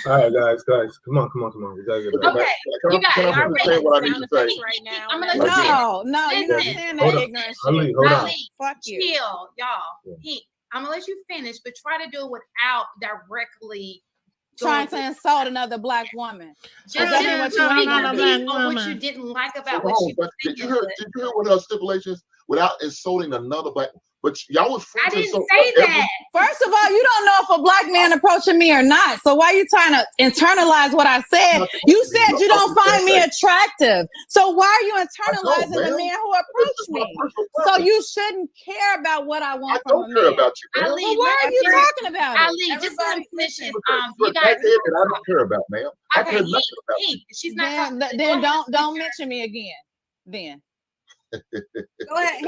right, guys, come on. We gotta get back. Okay, you guys are what I need to say right now. I'm gonna let no, you're not saying that ignorant shit. Hold on. Fuck you. Chill, y'all. I'm gonna let you finish, but try to do it without directly trying to insult another black woman. Just what you didn't like about what you did you hear what her stipulations without insulting another black? But y'all was I didn't say that. First of all, you don't know if a black man approaching me or not. So why are you trying to internalize what I said? You said you don't find me attractive. So why are you internalizing the man who approached me? So you shouldn't care about what I want from a man. I don't care about you, man. Ali, why are you talking about it? Ali, just let him finish. You guys, I don't care about, ma'am. I care nothing about you. She's not. Then don't mention me again. Then. Go ahead, Hank.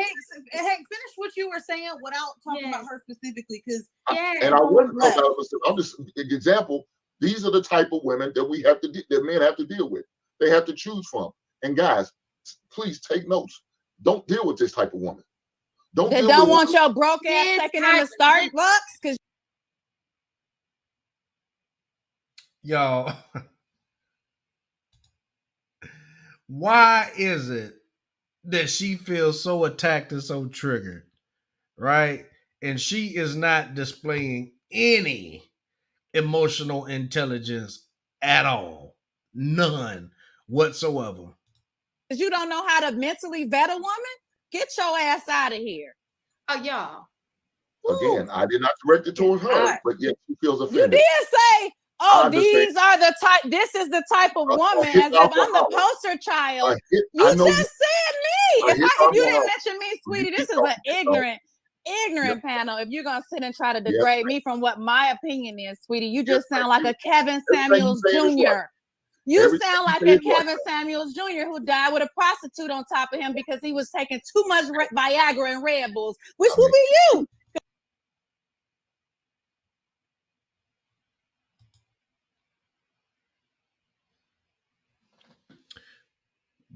Finish what you were saying without talking about her specifically, because and I wouldn't talk about it. I'm just an example. These are the type of women that that men have to deal with. They have to choose from. And guys, please take notes. Don't deal with this type of woman. They don't want your broke ass taking in the Starbucks because y'all. Why is it that she feels so attacked and so triggered, right? And she is not displaying any emotional intelligence at all. None whatsoever. Because you don't know how to mentally vet a woman? Get your ass out of here. Oh, y'all. Again, I did not direct it towards her, but yet she feels offended. You did say, oh, these are the type, this is the type of woman, as if I'm the poster child. You just said me. If you didn't mention me, sweetie, this is an ignorant panel. If you're going to sit and try to degrade me from what my opinion is, sweetie, you just sound like a Kevin Samuels Jr. You sound like a Kevin Samuels Jr. who died with a prostitute on top of him because he was taking too much Viagra and Red Bulls, which will be you.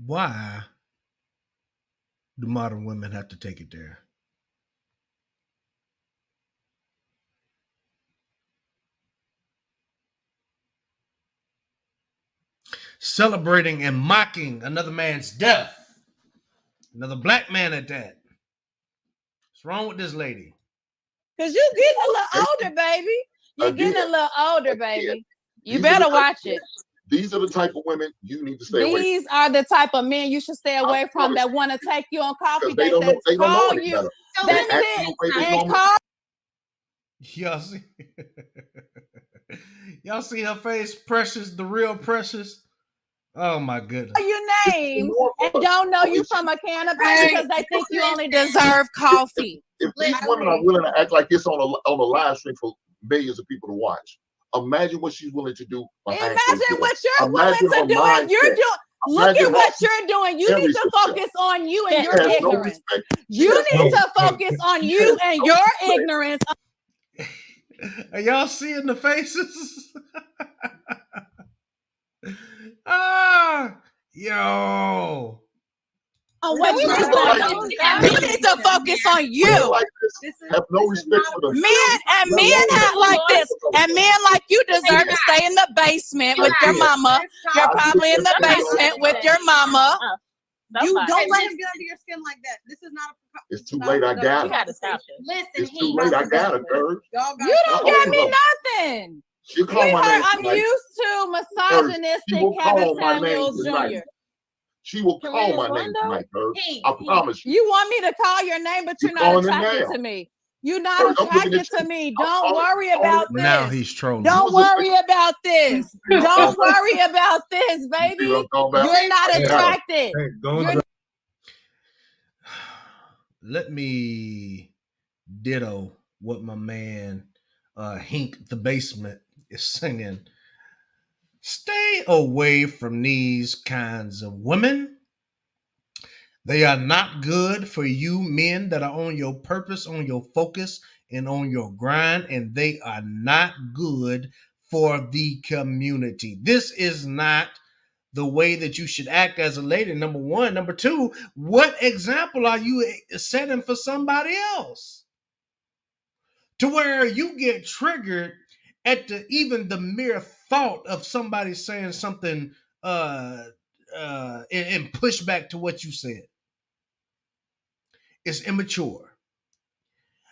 Why do modern women have to take it there? Celebrating and mocking another man's death. Another black man at that. What's wrong with this lady? Because you getting a little older, baby. You're getting a little older, baby. You better watch it. These are the type of women you need to stay away from. These are the type of men you should stay away from that want to take you on coffee dates, that call you. That's it. And call. Y'all see? Y'all see her face, Precious, the real Precious? Oh my goodness. Your name and don't know you from a can of paint because they think you only deserve coffee. If these women are willing to act like it's on a live stream for millions of people to watch, imagine what she's willing to do. Imagine what you're willing to do. And you're doing. Look at what you're doing. You need to focus on you and your ignorance. You need to focus on you and your ignorance. Are y'all seeing the faces? Ah, yo. What you need to focus on you. Have no respect for them. Men have like this, and men like you deserve to stay in the basement with your mama. You're probably in the basement with your mama. You don't let him get under your skin like that. This is not a. It's too late. I got it. You gotta stop it. Listen, it's too late. I got it, girl. You don't get me nothing. Sweetheart, I'm used to misogynistic Kevin Samuels Jr. She will call my name tonight, girl. I promise you. You want me to call your name, but you're not attracted to me. You're not attracted to me. Don't worry about this. Now he's trolling. Don't worry about this. Don't worry about this, baby. You're not attracted. Let me ditto what my man Hink the Basement is singing. Stay away from these kinds of women. They are not good for you men that are on your purpose, on your focus, and on your grind, and they are not good for the community. This is not the way that you should act as a lady, number one. Number two, what example are you setting for somebody else? To where you get triggered at even the mere thought of somebody saying something and push back to what you said. It's immature.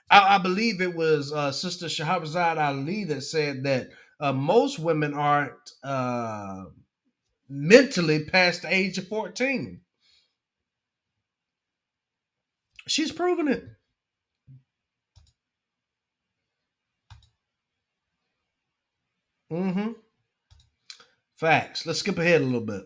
I believe it was Sister Shahrazad Ali that said that most women aren't mentally past the age of 14. She's proven it. Mm-hmm. Facts. Let's skip ahead a little bit.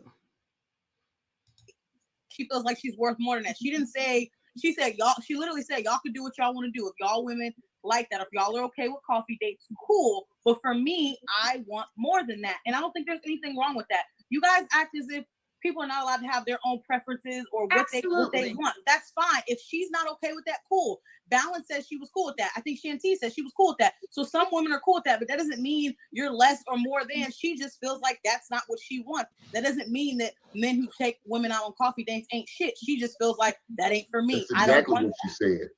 She feels like she's worth more than that. She didn't say, she said, y'all, she literally said, y'all can do what y'all want to do. If y'all women like that, if y'all are okay with coffee dates, cool. But for me, I want more than that. And I don't think there's anything wrong with that. You guys act as if people are not allowed to have their own preferences or what they want. That's fine. If she's not okay with that, cool. Balance says she was cool with that. I think Shanti said she was cool with that. So some women are cool with that, but that doesn't mean you're less or more than. She just feels like that's not what she wants. That doesn't mean that men who take women out on coffee dates ain't shit. She just feels like that ain't for me. That's exactly what she said.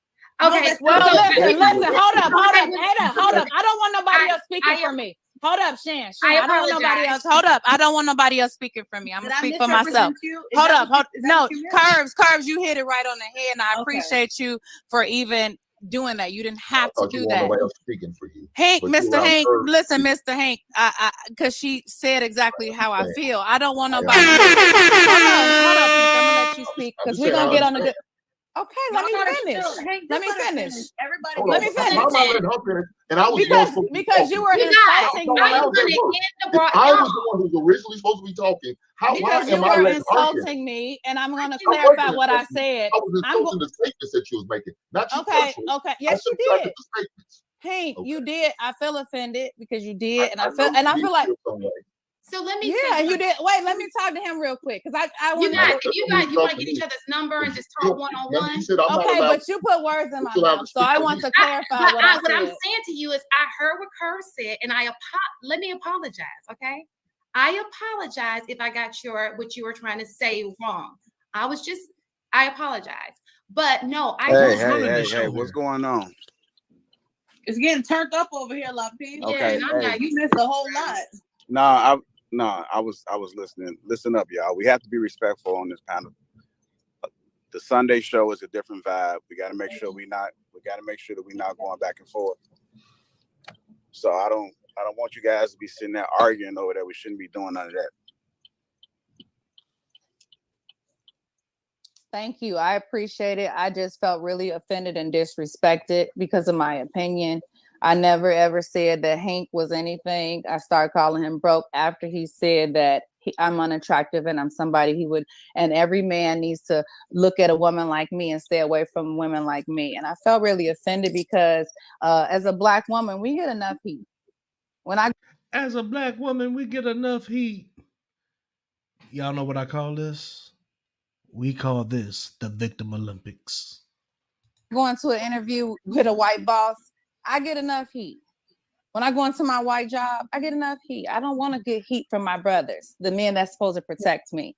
Okay, well, listen, hold up. I don't want nobody else speaking for me. Hold up, Shan. I don't want nobody else. Hold up. I don't want nobody else speaking for me. I'm gonna speak for myself. Hold up. No, Curves, you hit it right on the head, and I appreciate you for even doing that. You didn't have to do that. Nobody else speaking for you. Hank, Mr. Hank, listen, Mr. Hank, I because she said exactly how I feel. I don't want nobody. Hold up, Hank. I'm gonna let you speak because we're gonna get on the good. Okay, let me finish. Everybody, let me finish. And I was because you were insulting me. I was the one who was originally supposed to be talking. Because you were insulting me, and I'm going to clarify what I said. I was insulting the statements that you was making, not you. Okay. Yes, you did. Hey, you did. I feel offended because you did, and I feel like. So let me. Yeah, you did. Wait, let me talk to him real quick because I want. You want to get each other's number and just talk one on one. Okay, but you put words in my mouth, so I want to clarify what I said. What I'm saying to you is, I heard what Kerr said, and let me apologize. Okay, I apologize if I got what you were trying to say wrong. I I apologize. But no, I Hey, don't. hey, what's going on? It's getting turned up over here, La P. Yeah, Okay, and I'm hey. not You missed a whole lot. I was listening. Listen up, y'all. We have to be respectful on this panel. The Sunday show is a different vibe. We got to make sure that we're not going back and forth. So I don't want you guys to be sitting there arguing over that. We shouldn't be doing none of that. Thank you. I appreciate it. I just felt really offended and disrespected because of my opinion. I never ever said that Hank was anything. I started calling him broke after he said that I'm unattractive and I'm somebody he would, and every man needs to look at a woman like me and stay away from women like me. And I felt really offended because as a Black woman, we get enough heat. As a Black woman, we get enough heat. Y'all know what I call this? We call this the Victim Olympics. Going to an interview with a white boss, I get enough heat. When I go into my white job, I get enough heat. I don't want to get heat from my brothers, the men that's supposed to protect me,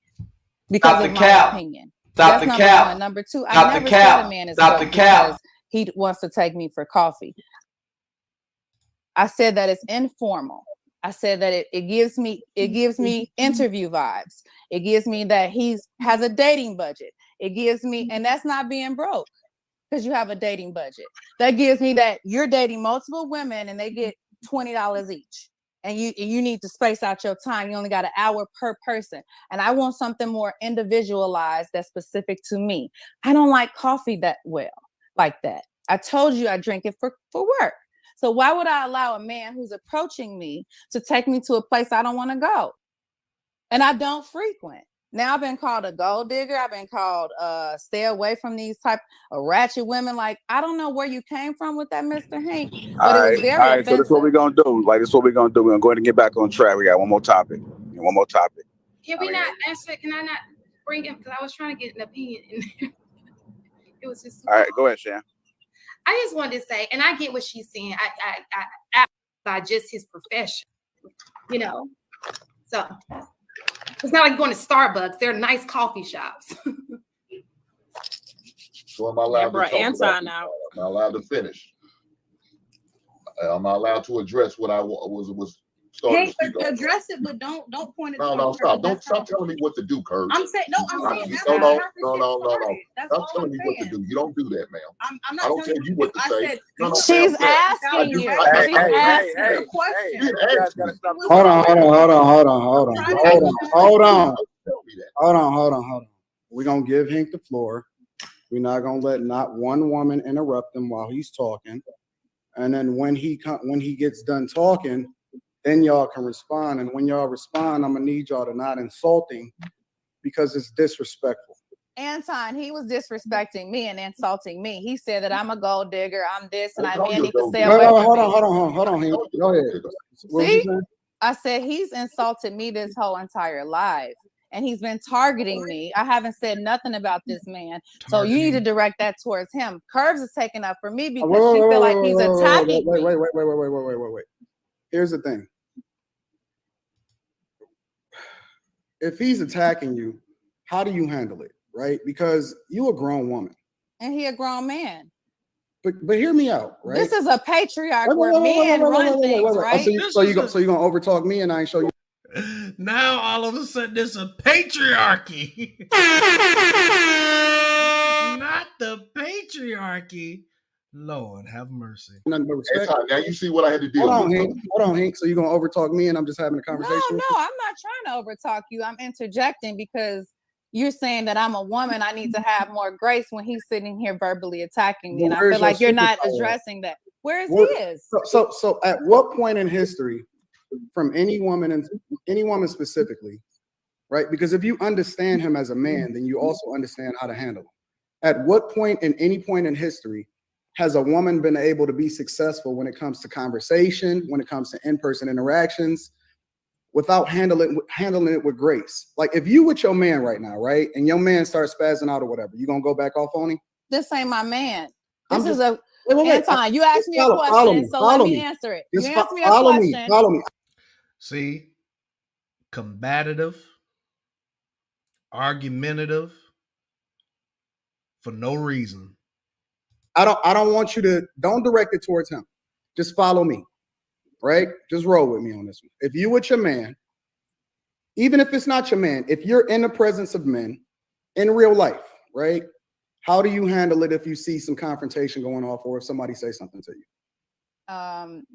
because of my opinion. That's number one. Number two, I never said a man is broke because he wants to take me for coffee. I said that it's informal. I said that it gives me interview vibes. It gives me that has a dating budget. It gives me, and that's not being broke because you have a dating budget. That gives me that you're dating multiple women and they get $20 each. And you need to space out your time. You only got an hour per person. And I want something more individualized that's specific to me. I don't like coffee that well, like that. I told you I drink it for work. So why would I allow a man who's approaching me to take me to a place I don't want to go? And I don't frequent. Now I've been called a gold digger. I've been called stay away from these type of ratchet women. Like, I don't know where you came from with that, Mr. Hank, but it was very offensive. So this is what we're gonna do. Like, this is what we're gonna do. We're gonna go ahead and get back on track. We got one more topic. Can we not answer? Can I not bring him? Because I was trying to get an opinion in there. It was just. All right, go ahead, Shan. I just wanted to say, and I get what she's saying. I by just his profession, you know. So it's not like going to Starbucks. They're nice coffee shops. So am I allowed to talk Anton about it? Am I allowed to finish? Am I allowed to address what I was starting to speak on? Address it, but don't point it. No, stop. Don't stop telling me what to do, Kurt. I'm saying no. I'm saying no. That's Stop all telling I'm me saying. what to do. You don't do that, ma'am. I'm not I don't tell you what to say. She's asking you. Hold on. We're gonna give Hank the floor. We're not gonna let not one woman interrupt him while he's talking. And then when he gets done talking, then y'all can respond. And when y'all respond, I'm gonna need y'all to not insulting because it's disrespectful. Anton, he was disrespecting me and insulting me. He said that I'm a gold digger, I'm this, and I need to stay away from me. Hold on, Hank. Go ahead. See, I said he's insulted me this whole entire life. And he's been targeting me. I haven't said nothing about this man. So you need to direct that towards him. Curves is taking up for me because she feel like he's attacking me. Wait. Here's the thing. If he's attacking you, how do you handle it, right? Because you a grown woman. And he a grown man. But hear me out, right? This is a patriarch where men run things, right? So you're gonna overtalk me and I ain't show you. Now all of a sudden it's a patriarchy. Not the patriarchy. Lord have mercy. Nothing but respect. Now you see what I had to deal with. Hank. Hold on, Hank. So you're gonna overtalk me and I'm just having a conversation? No, I'm not trying to overtalk you. I'm interjecting because you're saying that I'm a woman. I need to have more grace when he's sitting here verbally attacking me. And I feel like you're not addressing that. Where is his? So at what point in history, from any woman specifically, right? Because if you understand him as a man, then you also understand how to handle him. At what point in any point in history has a woman been able to be successful when it comes to conversation, when it comes to in-person interactions, without handling it with grace? Like if you with your man right now, right, and your man starts spazzing out or whatever, you gonna go back off on him? This ain't my man. This is wait. Anton, you asked me a question, so let me answer it. You asked me a question. Follow me. See, combative, argumentative, for no reason. I don't want you to, don't direct it towards him. Just follow me, right? Just roll with me on this one. If you with your man, even if it's not your man, if you're in the presence of men in real life, right? How do you handle it if you see some confrontation going off or if somebody says something to you?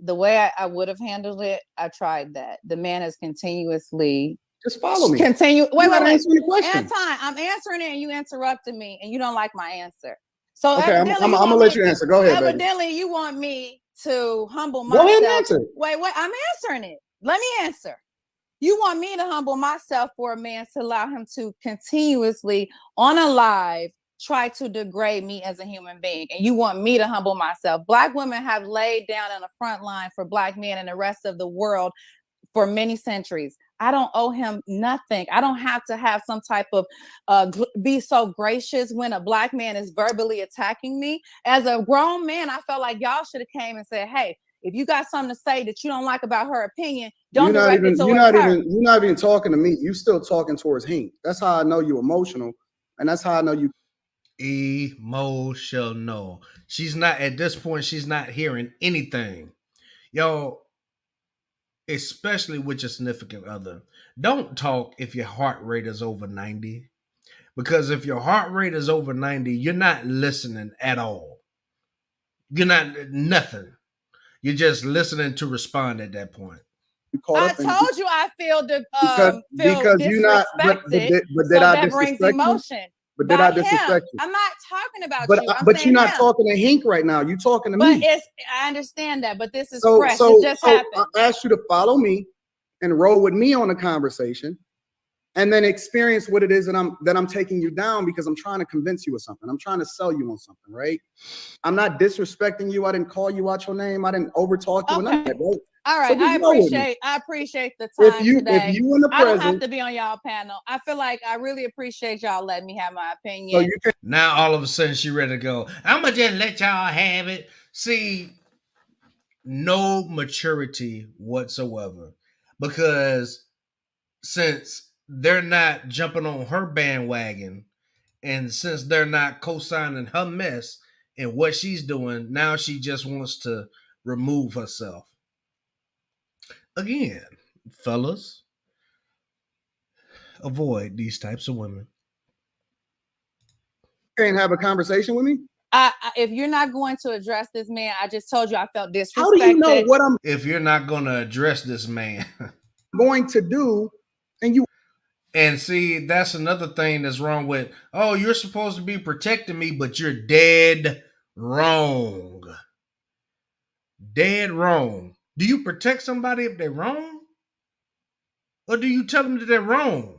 The way I would have handled it, I tried that. The man has continuously just follow me. Wait. Answering the question. Anton, I'm answering it and you interrupted me and you don't like my answer. So okay, I'm gonna let you answer. Go ahead, evidently baby. You want me to humble myself. Go ahead and answer. Wait, I'm answering it. Let me answer. You want me to humble myself for a man to allow him to continuously on a live try to degrade me as a human being. And you want me to humble myself. Black women have laid down on the front line for Black men and the rest of the world for many centuries. I don't owe him nothing. I don't have to have some type of be so gracious when a Black man is verbally attacking me. As a grown man, I felt like y'all should have came and said, hey, if you got something to say that you don't like about her opinion, don't direct it towards her. You're not even talking to me. You still talking towards him. That's how I know you emotional. And that's how I know you emotional. She's not, at this point, she's not hearing anything. Yo, especially with your significant other, don't talk if your heart rate is over 90. Because if your heart rate is over 90, you're not listening at all. You're not nothing. You're just listening to respond at that point. I told you I feel because you're not. But did I disrespect emotion. But did I disrespect you? I'm not talking about you. But you're not talking to Hink right now. You're talking to me. I understand that, but this is fresh. It just happened. I asked you to follow me and roll with me on the conversation, and then experience what it is that I'm taking you down because I'm trying to convince you of something. I'm trying to sell you on something, right? I'm not disrespecting you. I didn't call you out your name. I didn't overtalk you. Okay. That, right? All right, so I appreciate the time today. If you in the I don't have to be on y'all panel. I feel like I really appreciate y'all letting me have my opinion. So now all of a sudden she ready to go. I'm gonna just let y'all have it. See, no maturity whatsoever, because since they're not jumping on her bandwagon, and since they're not co-signing her mess and what she's doing, now she just wants to remove herself. Again, fellas, avoid these types of women. You can't have a conversation with me? If you're not going to address this man, I just told you I felt disrespected. How do you know what I'm... If you're not going to address this man... going to do, and you... And see, that's another thing that's wrong with, oh, you're supposed to be protecting me, but you're dead wrong. Dead wrong. Do you protect somebody if they're wrong? Or do you tell them that they're wrong?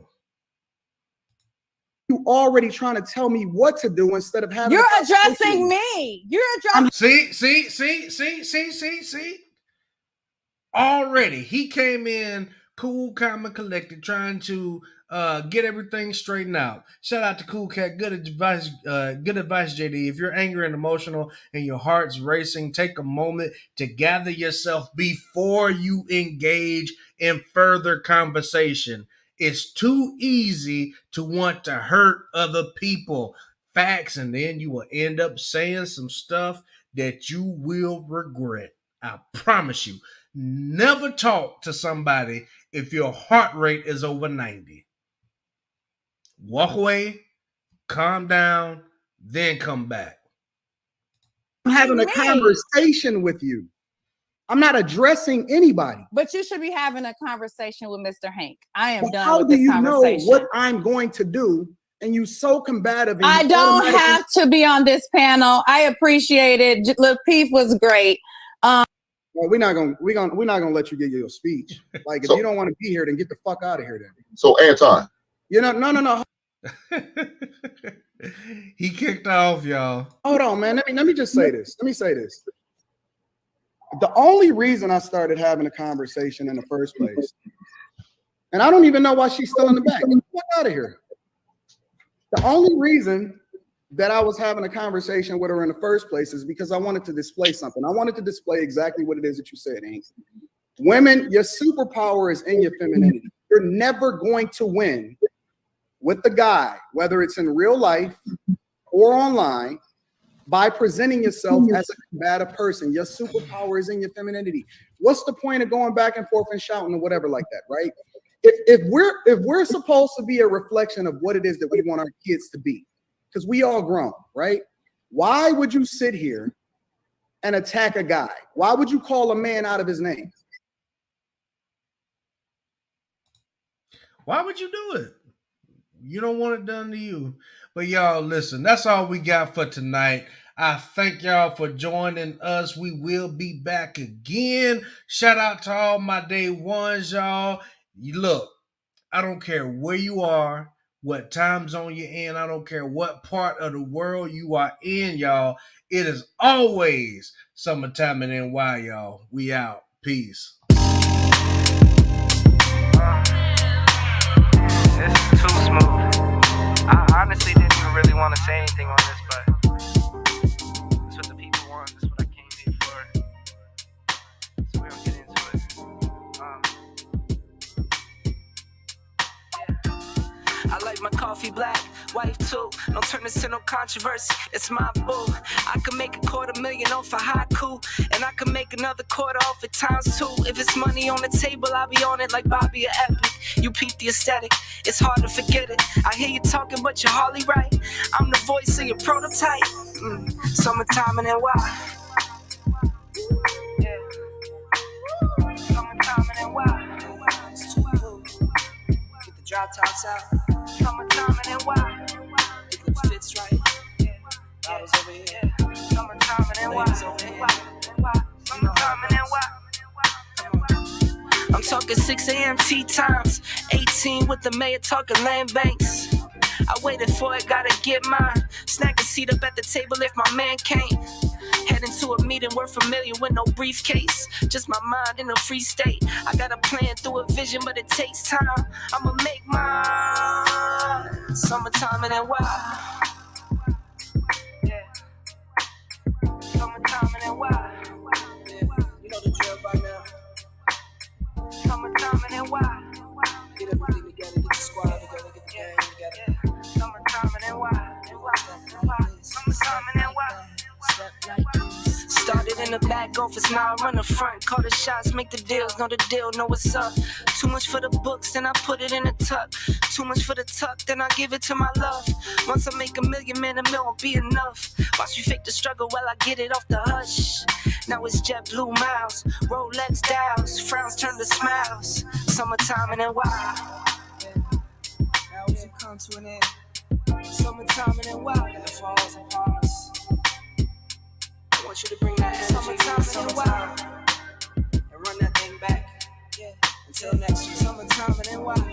You already trying to tell me what to do instead of having... You're addressing me. You're addressing... See? Already, he came in cool, calm, and collected, trying to get everything straightened out. Shout out to Cool Cat. Good advice, JD. If you're angry and emotional and your heart's racing, take a moment to gather yourself before you engage in further conversation. It's too easy to want to hurt other people. Facts, and then you will end up saying some stuff that you will regret. I promise you. Never talk to somebody if your heart rate is over 90. Walk away, calm down, then come back. I'm having a conversation with you. I'm not addressing anybody. But you should be having a conversation with Mr. Hank. I am done with this conversation. How do you know what I'm going to do? And you so combative. And I don't have to be on this panel. I appreciate it. Lil Peep was great. Well, we're not gonna let you give your speech. Like, if you don't want to be here, then get the fuck out of here. Then. So, Anton, no. He kicked off, y'all. Hold on, man. Let me just say this. Let me say this. The only reason I started having a conversation in the first place, and I don't even know why she's still in the back. Get the fuck out of here. The only reason that I was having a conversation with her in the first place is because I wanted to display something. I wanted to display exactly what it is that you said, Hank. Women, your superpower is in your femininity. You're never going to win with the guy, whether it's in real life or online by presenting yourself as a combative person. Your superpower is in your femininity. What's the point of going back and forth and shouting or whatever like that, right? If we're supposed to be a reflection of what it is that we want our kids to be, because we all grown, right? Why would you sit here and attack a guy? Why would you call a man out of his name? Why would you do it? You don't want it done to you. But y'all, listen, that's all we got for tonight. I thank y'all for joining us. We will be back again. Shout out to all my day ones, y'all. You look, I don't care where you are, what time zone you're in. I don't care what part of the world you are in, y'all. It is always summertime in NY, y'all. We out. Peace. This is too smooth. I honestly didn't even really want to say anything on this, but that's what the people want. That's what I came here for. So we're gonna get into it. I like my coffee black, wife too. Don't turn this into no controversy. It's my boo. I can make $250,000 off a haiku, and I can make another quarter off it times 2. If it's money on the table, I'll be on it like Bobby or Epic. You peep the aesthetic, it's hard to forget it. I hear you talking, but you're hardly right. I'm the voice of your prototype. Summertime and NY. Yeah. Summertime and NY. It's too cool. Get the drop tops out. Summertime and NY. It fits right. Bottles over here. Summertime and NY. Summertime and NY. I'm talking 6 a.m. tea times, 18 with the mayor talking land banks. I waited for it, gotta get mine. Snack a seat up at the table if my man came. Heading to a meeting, we're familiar with no briefcase. Just my mind in a free state. I got a plan through a vision, but it takes time. I'ma make mine. Summertime and NY. Yeah. Summertime and NY. Yeah. You know the drill by now. Summertime and NY. Get everything together, get the squad together, get the gang together. Summertime and NY. Summertime and NY. Started in the back office, now I run the front. Call the shots, make the deals, know the deal, know what's up. Too much for the books, then I put it in a tuck. Too much for the tuck, then I give it to my love. Once I make $1 million, man, $1 million won't be enough. Watch me fake the struggle while I get it off the hush. Now it's JetBlue miles, Rolex dials, frowns turn to smiles. Summertime in NY. Now as it comes to an end. Summertime in NY, and the falls upon us. I want you to bring that energy. Summertime in NY. And run that thing back. Yeah. Until next year. Summertime in NY.